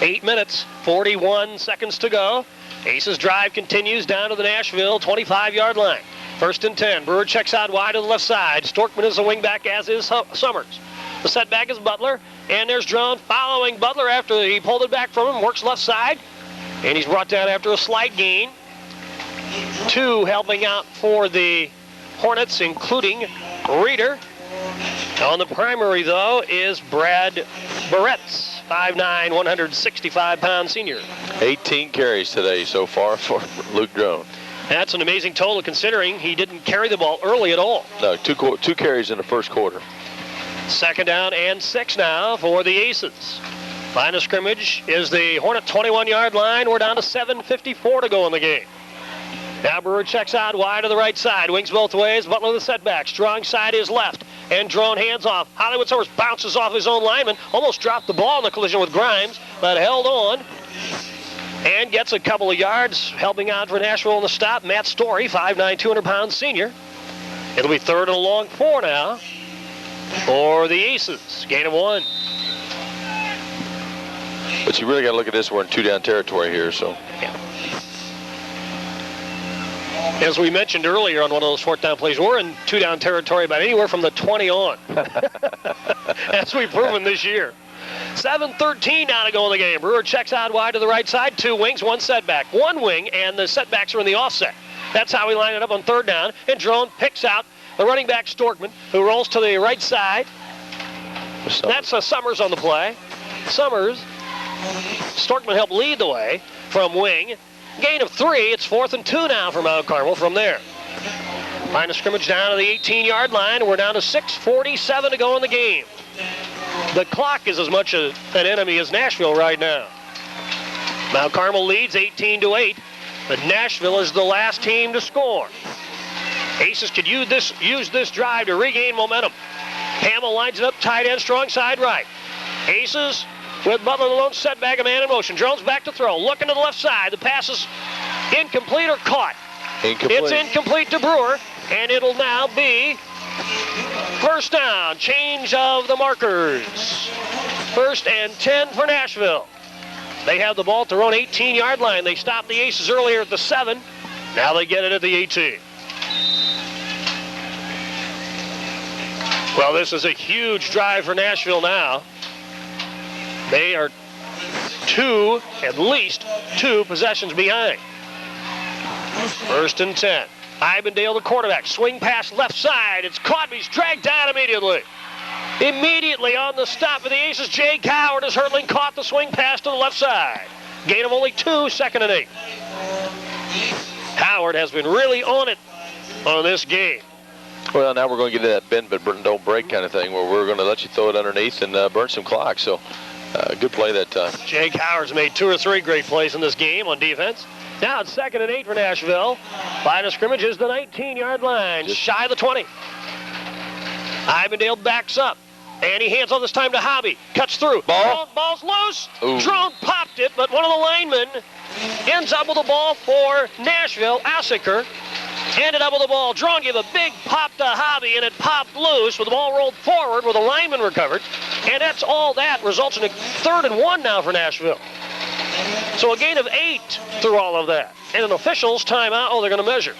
Speaker 1: 8 minutes, 41 seconds to go. Aces drive continues down to the Nashville 25-yard line. 1st and 10. Brewer checks out wide to the left side. Storkman is the wingback, as is Summers. The setback is Butler, and there's Drone following Butler after he pulled it back from him. Works left side, and he's brought down after a slight gain. 2 helping out for the Hornets, including Reeder. On the primary, though, is Brad Barretts. 5'9", 165-pound senior.
Speaker 2: 18 carries today so far for Luke Drone.
Speaker 1: That's an amazing total considering he didn't carry the ball early at all.
Speaker 2: No, two carries in the 1st quarter.
Speaker 1: 2nd down and 6 now for the Aces. Line of scrimmage is the Hornet 21-yard line. We're down to 7:54 to go in the game. Now Brewer checks out wide to the right side. Wings both ways. Butler the setback. Strong side is left. And Drone hands off. Hollywood Summers bounces off his own lineman. Almost dropped the ball in the collision with Grimes, but held on. And gets a couple of yards, helping out for Nashville in the stop. Matt Story, 5'9", 200-pound senior. It'll be 3rd and a long 4 now for the Aces. Gain of 1.
Speaker 2: But you really got to look at this. We're in 2-down territory here, so.
Speaker 1: Yeah. As we mentioned earlier on one of those 4th down plays, we're in 2-down territory about anywhere from the 20 on. As we've proven this year. 7:13 now to go in the game. Brewer checks out wide to the right side. 2 wings, 1 setback. 1 wing, and the setbacks are in the offset. That's how we line it up on 3rd down. And Drone picks out the running back Storkman, who rolls to the right side. That's Summers on the play. Summers. Storkman helped lead the way from wing. Gain of 3. It's 4th and 2 now for Mount Carmel from there. Line of scrimmage down to the 18-yard line. We're down to 6:47 to go in the game. The clock is as much an enemy as Nashville right now. Mount Carmel leads 18-8, but Nashville is the last team to score. Aces could use this drive to regain momentum. Hamill lines it up, tight end, strong side right. Aces with Butler, the lone setback, a man in motion. Drone's back to throw, looking to the left side. The pass is incomplete or caught.
Speaker 2: Incomplete.
Speaker 1: It's incomplete to Brewer, and it'll now be 1st down. Change of the markers. 1st and 10 for Nashville. They have the ball at their own 18-yard line. They stopped the Aces earlier at the 7. Now they get it at the 18. Well, this is a huge drive for Nashville now. They are at least two possessions behind. 1st and 10. Ibendale, the quarterback. Swing pass left side. It's caught, but he's dragged down immediately. Immediately on the stop of the Aces, Jay Coward is hurtling, caught the swing pass to the left side. Gain of only 2, 2nd and 8. Howard has been really on it on this game.
Speaker 2: Well, now we're going to get that bend but don't break kind of thing where we're going to let you throw it underneath and burn some clock. So good play that time.
Speaker 1: Jake Howard's made 2 or 3 great plays in this game on defense. Now it's 2nd and 8 for Nashville. Line of scrimmage is the 19-yard line, shy of the 20. Ibendale backs up, and he hands on this time to Hobby. Cuts through. Ball's loose.
Speaker 2: Ooh.
Speaker 1: Drone popped it, but one of the linemen ends up with the ball for Nashville. Assiker ended up with the ball. Drone gave a big pop to Hobby, and it popped loose with the ball rolled forward with the lineman recovered. And that's all that results in a 3rd and 1 now for Nashville. So a gain of 8 through all of that. And an official's timeout. Oh, they're going to measure.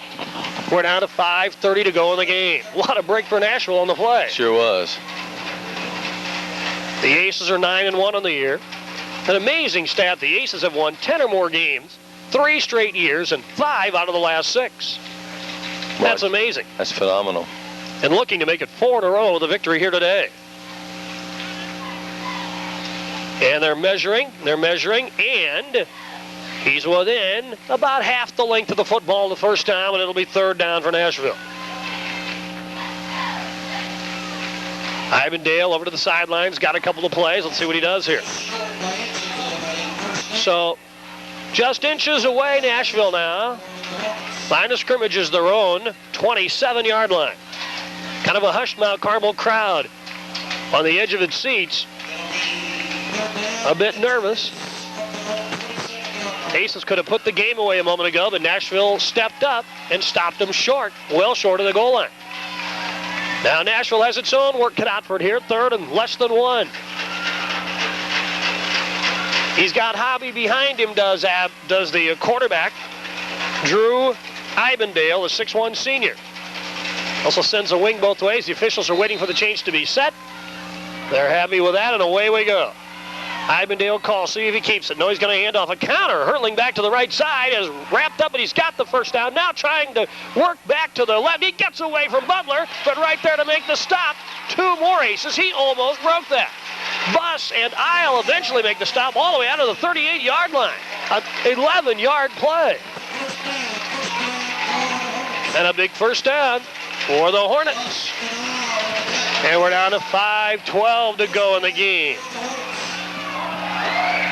Speaker 1: We're down to 5:30 to go in the game. A lot of break for Nashville on the play.
Speaker 2: Sure was.
Speaker 1: The Aces are 9-1 on the year. An amazing stat. The Aces have won 10 or more games, 3 straight years, and 5 out of the last 6. That's amazing.
Speaker 2: That's phenomenal.
Speaker 1: And looking to make it 4 in a row with a victory here today. And they're measuring, and he's within about half the length of the football the first time, and it'll be 3rd down for Nashville. Ibendale over to the sidelines, got a couple of plays. Let's see what he does here. So, just inches away, Nashville now. Line of scrimmage is their own 27-yard line. Kind of a hushed Mount Carmel crowd on the edge of its seats. A bit nervous. Aces could have put the game away a moment ago, but Nashville stepped up and stopped them short, well short of the goal line. Now Nashville has its own work cut out for it here, 3rd and less than 1. He's got Hobby behind him, does the quarterback, Drew Ibendale, a 6'1 senior. Also sends a wing both ways. The officials are waiting for the change to be set. They're happy with that, and away we go. Ibendale calls, see if he keeps it. No, he's going to hand off a counter. Hurtling back to the right side, is wrapped up, and he's got the first down. Now trying to work back to the left. He gets away from Butler, but right there to make the stop. 2 more Aces. He almost broke that. Buss and Isle eventually make the stop all the way out of the 38-yard line. An 11-yard play. And a big first down for the Hornets. And we're down to 5:12 to go in the game.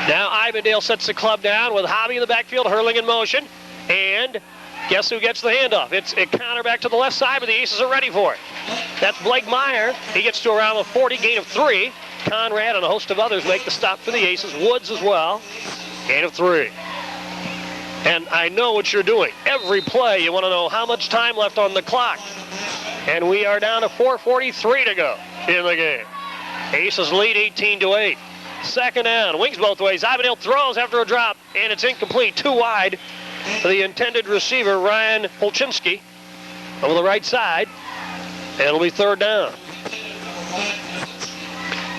Speaker 1: Now Ibendale sets the club down with Hobby in the backfield, hurling in motion. And guess who gets the handoff? It's a counter back to the left side, but the Aces are ready for it. That's Blake Meyer. He gets to around the 40, gain of 3. Conrad and a host of others make the stop for the Aces. Woods as well. Gain of 3. And I know what you're doing. Every play, you want to know how much time left on the clock. And we are down to 4:43 to go in the game. Aces lead 18-8. 2nd down, wings both ways. Ibendale throws after a drop, and it's incomplete. 2 wide for the intended receiver, Ryan Polchinski, over the right side. And it'll be 3rd down.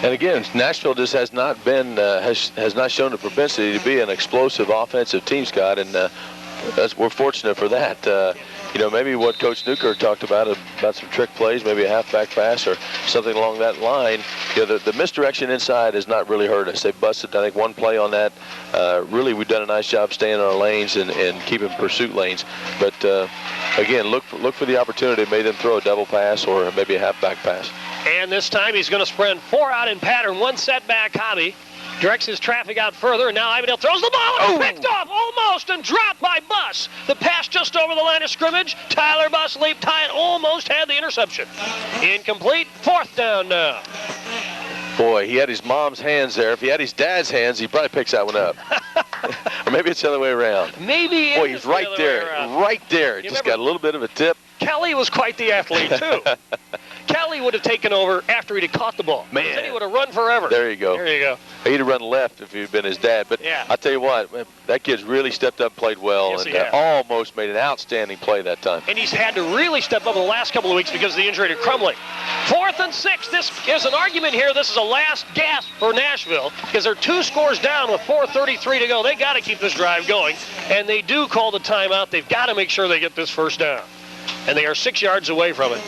Speaker 2: And again, Nashville just has not been, has not shown the propensity to be an explosive offensive team, Scott, and we're fortunate for that. You know, maybe what Coach Newkirk talked about some trick plays, maybe a halfback pass or something along that line. You know, the misdirection inside has not really hurt us. They busted, I think, 1 play on that. Really, we've done a nice job staying in our lanes and keeping pursuit lanes. But again, look for the opportunity. Made them throw a double pass or maybe a halfback pass.
Speaker 1: And this time he's going to sprint 4 out in pattern, 1 setback. Hobby directs his traffic out further, and now Ibendale throws the ball, and picked off almost and dropped by Buss. The pass just over the line of scrimmage. Tyler Buss leaped high and almost had the interception. Incomplete. 4th down now.
Speaker 2: Boy, he had his mom's hands there. If he had his dad's hands, he probably picks that one up. Or maybe it's the other way around.
Speaker 1: Maybe
Speaker 2: Boy, he's right there. Right there. Just got a little bit of a tip.
Speaker 1: Kelly was quite the athlete, too. Kelly would have taken over after he'd have caught the ball.
Speaker 2: Man.
Speaker 1: Then he would have run forever.
Speaker 2: There you go.
Speaker 1: There you go.
Speaker 2: He'd have run left if he'd been his dad. But
Speaker 1: yeah.
Speaker 2: I tell you what, that kid's really stepped up, played well,
Speaker 1: Yes,
Speaker 2: and
Speaker 1: he has.
Speaker 2: almost made an outstanding play that time.
Speaker 1: And he's had to really step up in the last couple of weeks because of the injury to Crumley. 4th and 6. This is an argument here. This is a last gasp for Nashville because they're 2 scores down with 4:33 to go. They got to keep this drive going, and they do call the timeout. They've got to make sure they get this first down, and they are 6 yards away from it.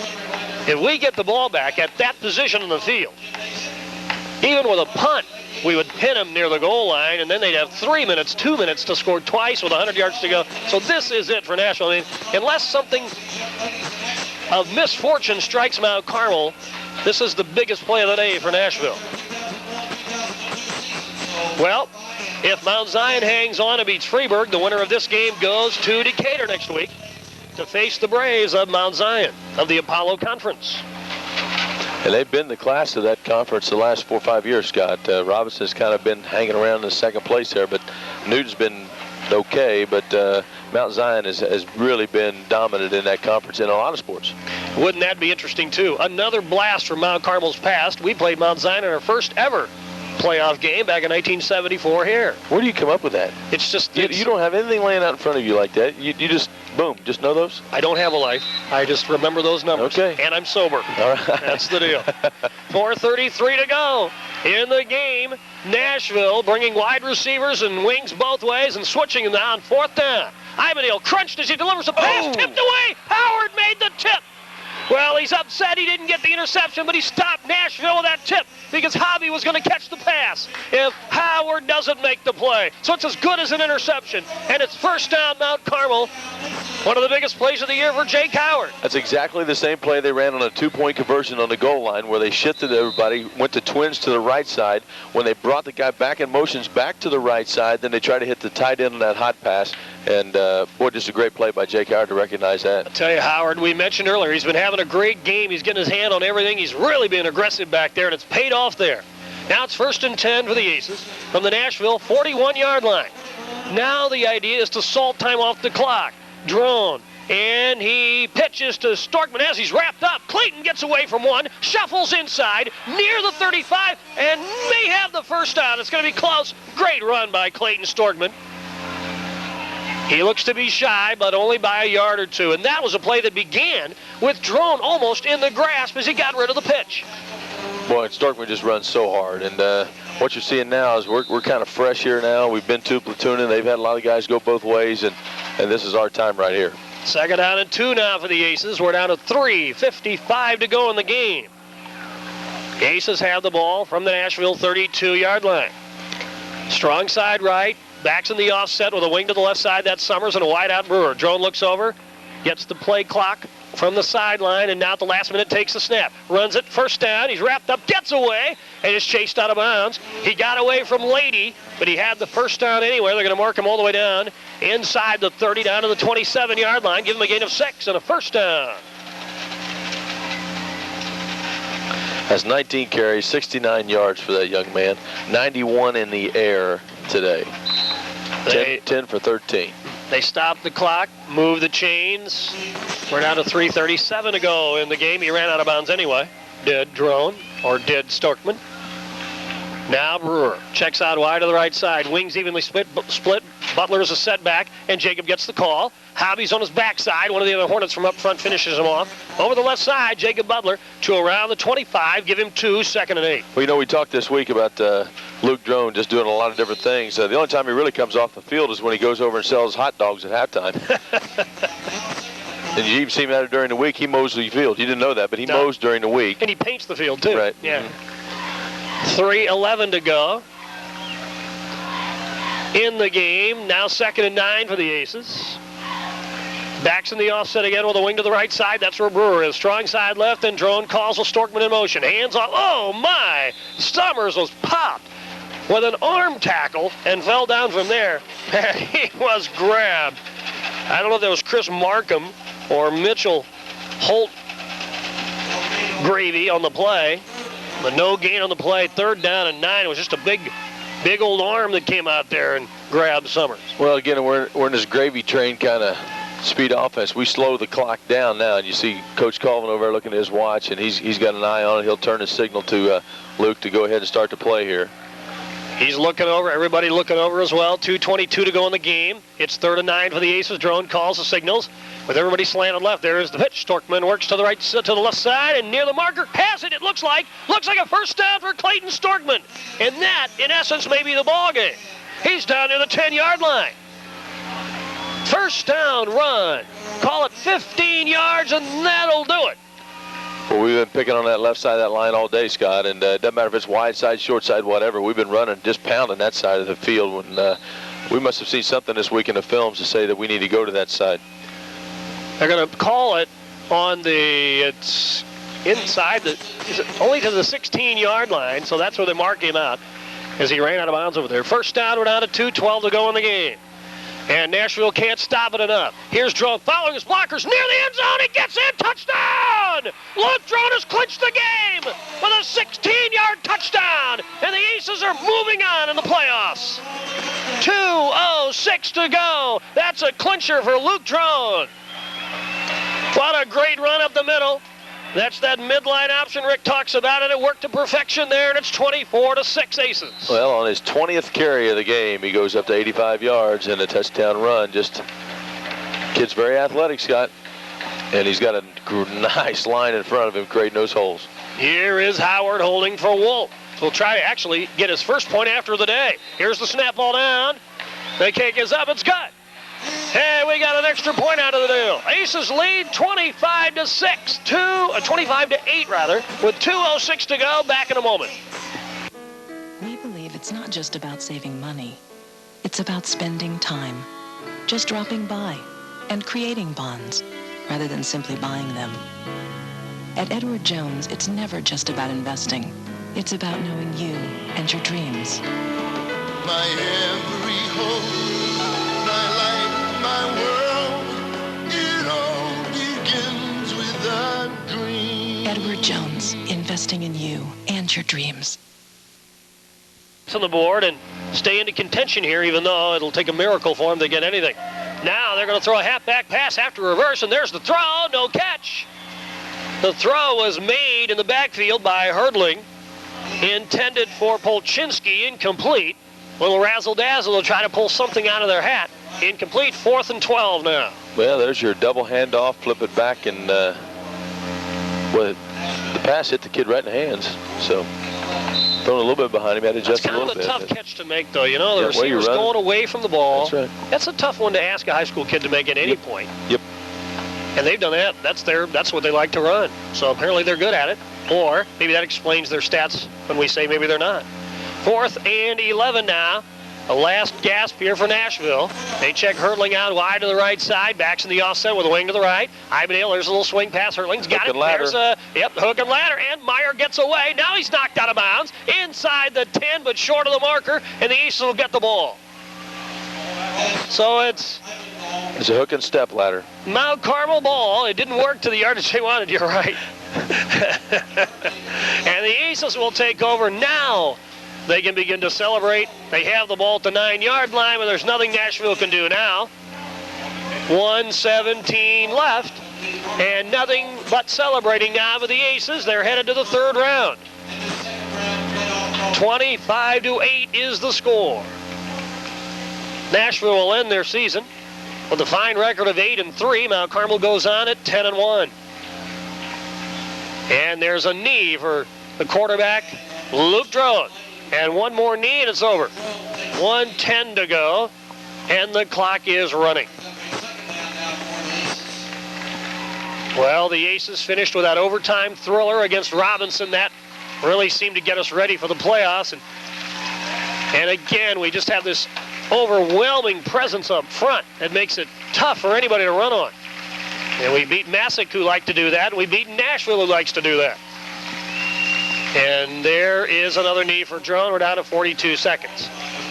Speaker 1: If we get the ball back at that position in the field, even with a punt, we would hit them near the goal line, and then they'd have 3 minutes, 2 minutes to score twice with 100 yards to go. So this is it for Nashville. I mean, unless something of misfortune strikes Mount Carmel, this is the biggest play of the day for Nashville. Well, if Mount Zion hangs on and beats Freeburg, the winner of this game goes to Decatur next week to face the Braves of Mount Zion of the Apollo Conference.
Speaker 2: And they've been the class of that conference the last 4 or 5 years, Scott. Robinson's kind of been hanging around in second place there, but Newton's been okay, but Mount Zion has really been dominant in that conference in a lot of sports.
Speaker 1: Wouldn't that be interesting, too? Another blast from Mount Carmel's past. We played Mount Zion in our first ever playoff game back in 1974 here.
Speaker 2: Where do you come up with that?
Speaker 1: It's just...
Speaker 2: You don't have anything laying out in front of you like that. You just, boom, just know those?
Speaker 1: I don't have a life. I just remember those numbers.
Speaker 2: Okay.
Speaker 1: And I'm sober.
Speaker 2: All right.
Speaker 1: That's the deal. 4:33 to go in the game. Nashville bringing wide receivers and wings both ways and switching them now on 4th down. Ivanil crunched as he delivers a pass. Tipped away. Howard made the tip. Well, he's upset he didn't get the interception, but he stopped Nashville with that tip because Hobby was going to catch the pass if Howard doesn't make the play. So it's as good as an interception, and it's first down Mount Carmel. One of the biggest plays of the year for Jake Howard.
Speaker 2: That's exactly the same play they ran on a 2-point conversion on the goal line where they shifted everybody, went to twins to the right side. When they brought the guy back in motions back to the right side, then they tried to hit the tight end on that hot pass. And, boy, just a great play by Jake Howard to recognize that.
Speaker 1: I'll tell you, Howard, we mentioned earlier, he's been having a great game. He's getting his hand on everything. He's really being aggressive back there, and it's paid off there. Now it's 1st and 10 for the Aces from the Nashville 41-yard line. Now the idea is to salt time off the clock. Drone. And he pitches to Storkman as he's wrapped up. Clayton gets away from one, shuffles inside, near the 35, and may have the first down. It's going to be close. Great run by Clayton Storkman. He looks to be shy, but only by a yard or two. And that was a play that began with Drone almost in the grasp as he got rid of the pitch.
Speaker 2: Boy, Storkman just runs so hard. And what you're seeing now is we're kind of fresh here now. We've been 2 platooning. They've had a lot of guys go both ways, and this is our time right here.
Speaker 1: 2nd down and 2 now for the Aces. We're down to 3:55 to go in the game. The Aces have the ball from the Nashville 32-yard line. Strong side right. Backs in the offset with a wing to the left side. That's Summers and a wide out Brewer. Drone looks over, gets the play clock from the sideline, and now at the last minute takes the snap. Runs it, first down. He's wrapped up, gets away, and is chased out of bounds. He got away from Lady, but he had the first down anyway. They're going to mark him all the way down inside the 30, down to the 27-yard line. Give him a gain of 6 and a first down.
Speaker 2: Has 19 carries, 69 yards for that young man. 91 in the air today. 10 for 13.
Speaker 1: They stopped the clock, moved the chains. We're down to 3:37 to go in the game. He ran out of bounds anyway. Did Drone, or did Storkman. Now Brewer checks out wide to the right side. Wings evenly split. Butler is a setback, and Jacob gets the call. Hobby's on his backside. One of the other Hornets from up front finishes him off. Over the left side, Jacob Butler to around the 25. Give him 2, 2nd and 8.
Speaker 2: Well, we talked this week about Luke Drone just doing a lot of different things. The only time he really comes off the field is when he goes over and sells hot dogs at halftime. And you even see him out during the week. He mows the field. You didn't know that, but he mows during the week.
Speaker 1: And he paints the field, too.
Speaker 2: Right.
Speaker 1: Yeah. 3:11 to go in the game. Now 2nd and 9 for the Aces. Backs in the offset again with a wing to the right side. That's where Brewer is. Strong side left, and Drone calls a Storkman in motion. Hands off. Oh, my. Summers was popped with an arm tackle and fell down from there. And he was grabbed. I don't know if that was Chris Markham or Mitchell Holt Gravy on the play. But no gain on the play. 3rd down and 9. It was just a big old arm that came out there and grabbed Summers.
Speaker 2: Well, again, we're in this gravy train kind of speed offense. We slow the clock down now, and you see Coach Colvin over there looking at his watch, and he's got an eye on it. He'll turn his signal to Luke to go ahead and start the play here.
Speaker 1: He's looking over, everybody looking over as well. 2:22 to go in the game. It's 3rd and 9 for the Aces. Drone calls the signals. With everybody slanted left, there is the pitch. Storkman works to the right, to the left side, and near the marker, has it. It looks like a first down for Clayton Storkman. And that, in essence, may be the ball game. He's down near the 10-yard line. First down run. Call it 15 yards, and that'll do it.
Speaker 2: Well, we've been picking on that left side of that line all day, Scott, and it doesn't matter if it's wide side, short side, whatever. We've been running, just pounding that side of the field. When we must have seen something this week in the films to say that we need to go to that side.
Speaker 1: They're going to call it on it's inside only to the 16-yard line, so that's where they mark him out as he ran out of bounds over there. First down, we're down to 2:12 to go in the game. And Nashville can't stop it enough. Here's Drone following his blockers near the end zone. He gets in. Touchdown! Luke Drone has clinched the game with a 16-yard touchdown. And the Aces are moving on in the playoffs. 2:06 to go. That's a clincher for Luke Drone. What a great run up the middle. That's that midline option Rick talks about, and it worked to perfection there, and it's 24-6 Aces.
Speaker 2: Well, on his 20th carry of the game, he goes up to 85 yards in a touchdown run. Kid's very athletic, Scott, and he's got a nice line in front of him creating those holes.
Speaker 1: Here is Howard holding for Wolf. He'll try to actually get his first point after the day. Here's the snap ball down. The kick is up. It's good. Hey, we got an extra point out of the deal. Aces lead 25-6, 25-8 rather, with 2:06 to go. Back in a moment.
Speaker 10: We believe it's not just about saving money. It's about spending time, just dropping by and creating bonds rather than simply buying them. At Edward Jones, it's never just about investing. It's about knowing you and your dreams.
Speaker 5: My every hope, my life, my world, it all begins with a dream.
Speaker 10: Edward Jones, investing in you and your dreams.
Speaker 1: On the board and stay into contention here, even though it'll take a miracle for them to get anything. Now they're going to throw a halfback pass after reverse, and there's the throw. No catch. The throw was made in the backfield by Herdling, intended for Polchinski, incomplete. Little razzle-dazzle to try to pull something out of their hat. Incomplete, 4th and 12 now.
Speaker 2: Well, there's your double handoff, flip it back, and well, the pass hit the kid right in the hands. So throwing a little bit behind him, had to adjust a little bit.
Speaker 1: That's kind of a tough catch to make, though. You know, the receiver's going away from the ball.
Speaker 2: That's right.
Speaker 1: That's a tough one to ask a high school kid to make at any point.
Speaker 2: Yep.
Speaker 1: And they've done that. That's what they like to run. So apparently they're good at it. Or maybe that explains their stats when we say maybe they're not. 4th and 11 now. A last gasp here for Nashville. They check Herdling out wide to the right side. Backs in the offset with a wing to the right. Ibadale, there's a little swing pass. Herdling's got it. There's hook and ladder. And Meyer gets away. Now he's knocked out of bounds. Inside the 10, but short of the marker. And the Aces will get the ball. So it's
Speaker 2: a hook and step ladder.
Speaker 1: Mount Carmel ball. It didn't work to the yardage they wanted. You're right. And the Aces will take over now. They can begin to celebrate. They have the ball at the 9-yard line, but there's nothing Nashville can do now. 1:17 left, and nothing but celebrating now with the Aces. They're headed to the 3rd round. 25-8 is the score. Nashville will end their season with a fine record of 8-3. Mount Carmel goes on at 10-1. And there's a knee for the quarterback, Luke Drone. And one more knee and it's over. 1:10 to go, and the clock is running. Well, the Aces finished with that overtime thriller against Robinson. That really seemed to get us ready for the playoffs. And again, we just have this overwhelming presence up front that makes it tough for anybody to run on. And we beat Massac, who liked to do that, and we beat Nashville, who likes to do that. And there is another knee for Drone. We're down to 42 seconds.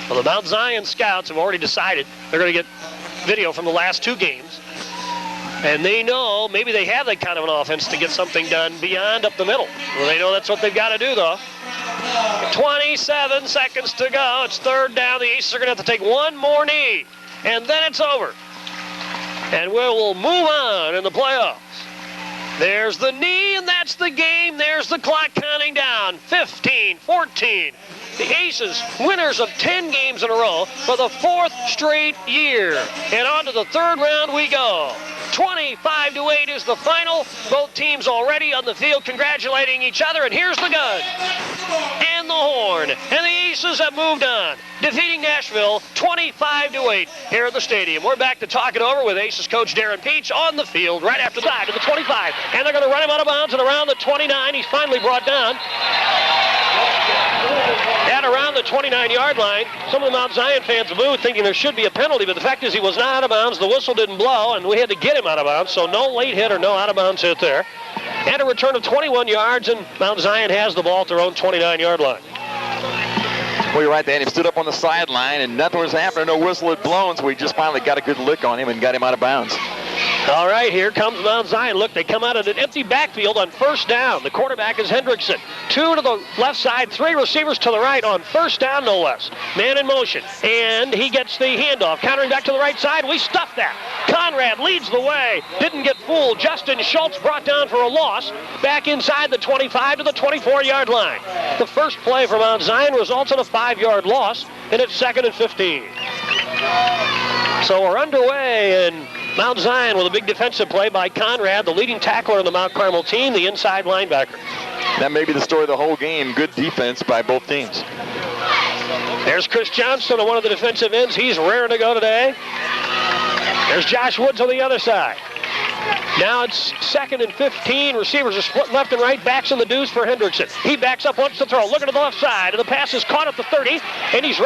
Speaker 1: Well, the Mount Zion scouts have already decided they're going to get video from the last 2 games. And they know maybe they have that kind of an offense to get something done beyond up the middle. Well, they know that's what they've got to do, though. 27 seconds to go. It's 3rd down. The Aces are going to have to take one more knee. And then it's over. And we will move on in the playoffs. There's the knee, and that's the game. There's the clock counting down. 15-14. The Aces, winners of 10 games in a row for the 4th straight year. And on to the 3rd round we go. 25-8 is the final. Both teams already on the field congratulating each other. And here's the gun and the horn. And the Aces have moved on, defeating Nashville 25-8 here at the stadium. We're back to talk it over with Aces coach Darren Peach on the field right after that to the 25. And they're going to run him out of bounds and around the 29. He's finally brought down. At around the 29-yard line, some of the Mount Zion fans booed, thinking there should be a penalty, but the fact is he was not out of bounds. The whistle didn't blow, and we had to get him out of bounds, so no late hit or no out-of-bounds hit there. And a return of 21 yards, and Mount Zion has the ball at their own 29-yard line.
Speaker 16: Well, you're right, Dan. He stood up on the sideline, and nothing was happening. No whistle had blown, so we just finally got a good lick on him and got him out of bounds.
Speaker 1: All right, here comes Mount Zion. Look, they come out of an empty backfield on first down. The quarterback is Hendrickson. 2 to the left side, 3 receivers to the right on first down, no less. Man in motion, and he gets the handoff. Countering back to the right side, we stuffed that. Conrad leads the way. Didn't get fooled. Justin Schultz brought down for a loss. Back inside the 25 to the 24-yard line. The first play for Mount Zion results in a 5-yard loss, and it's 2nd and 15. So we're underway, and Mount Zion with a big defensive play by Conrad, the leading tackler on the Mount Carmel team, the inside linebacker.
Speaker 16: That may be the story of the whole game. Good defense by both teams.
Speaker 1: There's Chris Johnston on one of the defensive ends. He's raring to go today. There's Josh Woods on the other side. Now it's 2nd and 15. Receivers are split left and right. Backs in the deuce for Hendrickson. He backs up, wants to throw. Looking to the left side, and the pass is caught at the 30, and he's